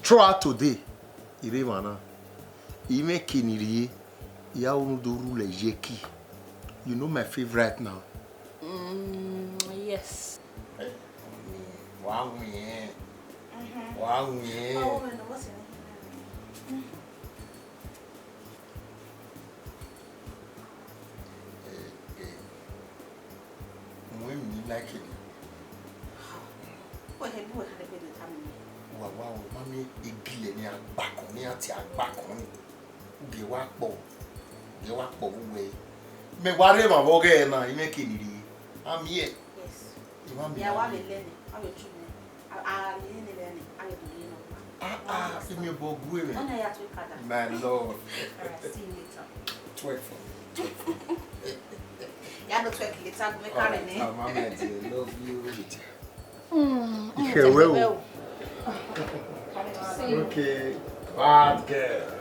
Throughout today, Irevana, even Kiniri, Yaundu le Jeki. You know my favorite now. Yes. Wow, yeah. Wow, yeah. Oh, no, what's it? When you like it. What have you had a bit of time? Wow, mommy, a gillian back on me at your back on. They walk away. Me whatever, okay, now you make it. I'm here. Yes. Yeah, what we learn. How you choose? I learn. I do. Give me a book. My lord. Alright, see you later. 12. Yeah, no 12 later. Make carry. I love you. Okay. Bad girl.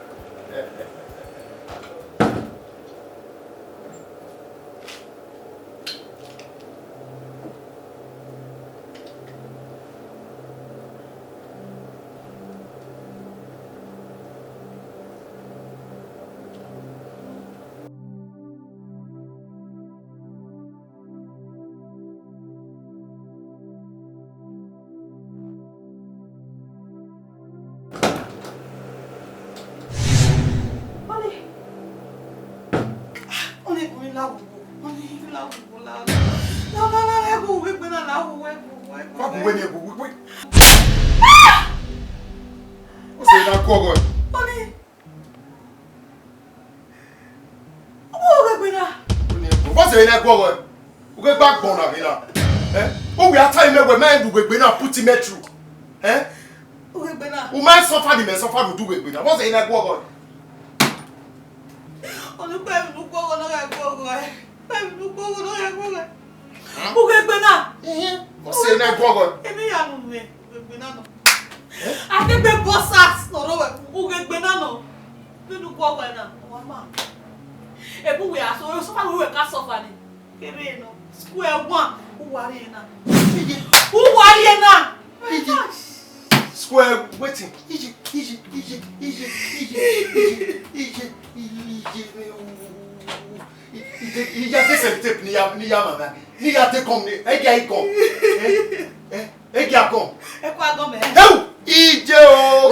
What's the name? We back born oh, we are telling you we man do we now put him through. We man suffer the man suffer we do we now. What's the name? On the baby look over no go. Baby look over no go. What's the name? Emi ya no me. No. I think the boss ass no Ughegbe no. Me look over na. Mama. Ebu we are so suffer we can suffer ni. Kere no. Square one. Uwadiae na. Uwadiae na. Square waiting. Il y a des tape ni ya mama. Ni ya te comme ni. E ga iko. E ga kom. E kwa go me. Ije o.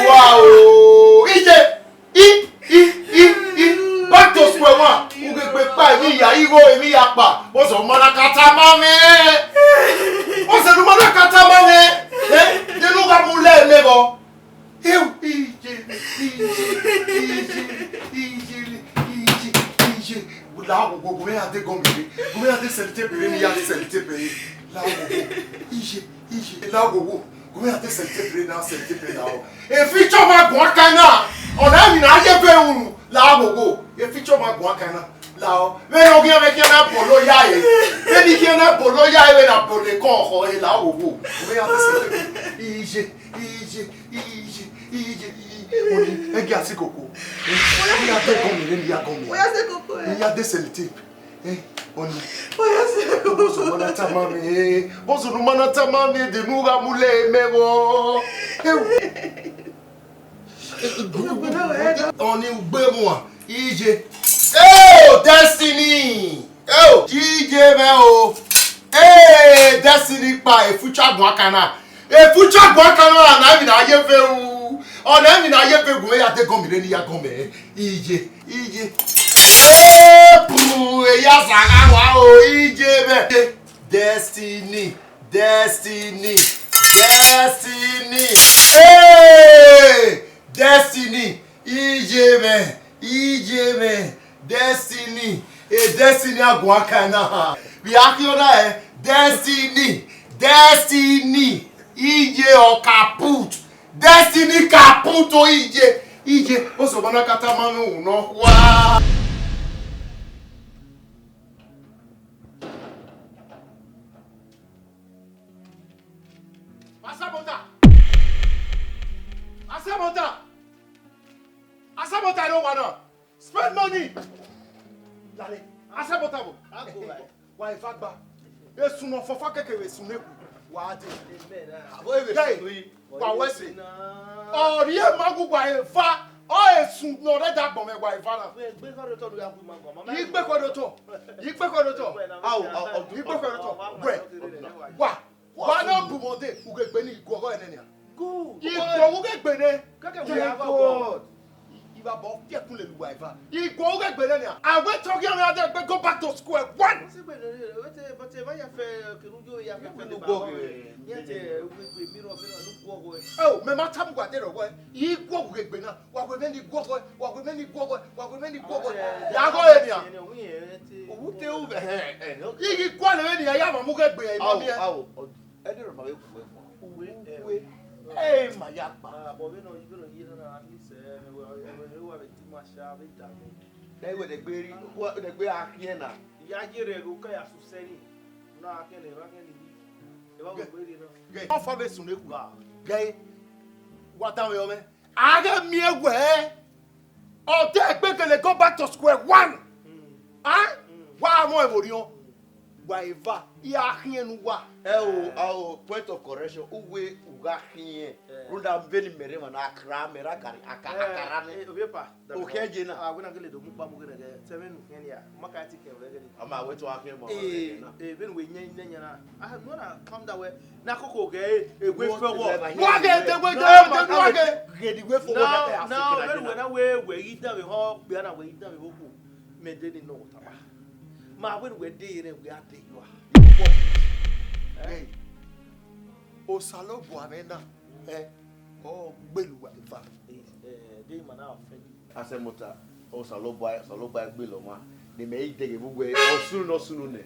Wow. Ije. Back to square one. Ughegbe pa mi ya iwo emi ya pa. Mo so mana kata mami. Mo se nu mana kata mami. De lu ga mu le lebo. Là où vous pouvez aller gommer, vous pouvez aller célébrer, il y a célébrer. Là où là où vous pouvez aller célébrer dans célébrer là. Et ficho ma guacana, on a mis à yébe là où et ficho ma guacana là. Mais on vient avec un polo yae. Mais il y a un polo yae et un polo con et là où vous pouvez aller célébrer. On est gars coco. Il y a des commis, il y a commis. Il y a des célétés. On est. Bonjour manata mami. Bonjour manata mami de nous ramouler mais bon. On est Ughegbe moi. Ije. Oh Destiny. Oh Ije me o. Destiny pa e future guacana. E future guacana na mi na ye fe o. On a mis à y faire gommer à te gommer ni à gommer. Ije. Pour ya sanga wa o ije be. Destiny. Hey! Destiny. Ije me. Destiny. E Destiny agwa kana. Bi akiona Destiny. Ije o kaput. Destiny kaputo ije oso bana kata mami uno wa Asabota no wanna spend money. Dale, Asabota bo. Why fagba? esu no fofa keke we su neku wa ade abo e be wa wese ori e magu gwa e fa o esu no re da gbon me gwa e fa na Gbe ko do to ya ku mango mama. igbe ko do to wa na bu mo de Ughegbe ni igoro enenia Good. igbo Ughegbe ne Keke we have go. Iba bo fiekun le luwa ifa igbo Ughegbe enenia awe talk yan ade gbe go back to square one Se gbe but e ba ya fe kerujo ya fe no ba. go. Yete we miro no go go. oh me ma tam gwa de ro go igbo Ughegbe na wa gbe me ni go go ya go enia Owute u be igi kwa le enia ya ma mu Ughegbe e ma mi e ede ro ma we ku Uwe. eh ma ya pa But we know you know at least we have a team masha be dame. na we de gberi wo de gbe akin na Ya jere go ka ya su seri. Na akele ra kele ni. E ba go gberi no. gay on fa be sun neku gay wa ta we o me aga mi egwe o de gbe kele go back to square one wa mo evorion wa eva ya hienu wa point of correction uwe uga hin runda beni mere ma na akra mera kari akara ne Obepa. o keje na Ah, we na gele do mu pa mu gele de 7 ken ya. Maka ti ken we gele. ama we to akin mo Ben we nya na. I no na come that way. Na koko ge egwe fe wo. wa ge de gbe de wa ge gedi we for No, ben we na we ida we ho bia na we ida we boku. Me de ni no ta ba. Ma when we dey re we ade you. hey o salo bo amena o gbelu wa ifa Dey man na offend. asemota o salo boy gbe lo ma de me idege gbogbo o sunu ne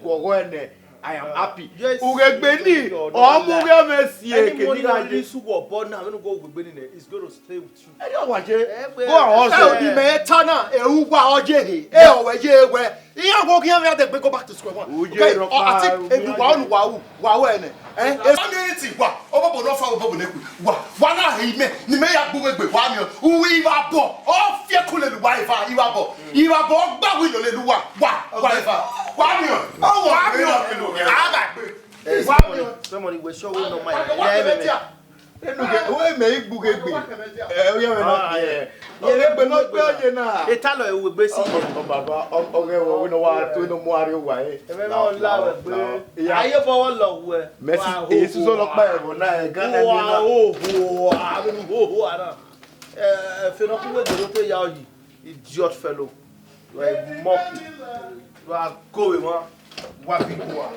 gogo ene I am happy Ughegbe ni o mu ge mesi e ke ni na je sugo bo na we no go Ughegbe ni is going to stay with you. e wa je go on so di me tana e ugwa ojehe e o we je egwe iya go kian ya de gbe go back to square one okay ati egwa onu wa wu ene community wa o bobo no fa o bobo neku wa na he me ni me ya gbo egbe wa mi o wi ba bo o fie kule lu wa ifa iwa bo gba wi lo le lu wa ifa wa mi o wa mi o aga gbe wa mi o Somebody we show we no mind. Yeah, we me Ughegbe o ye we na Ughegbe no gbe oje na e talo e Ughegbe si. o baba o ge wo we no wa to no mu ari wa e E me no la we gbe. Aye fo wo lo we. Messi e su so lo pa e bo na e gan e na ho ara. Fe no ku we do to ya oyi. Idiot fellow. Like monkey. Wa go we mo. Wa bi ko wa.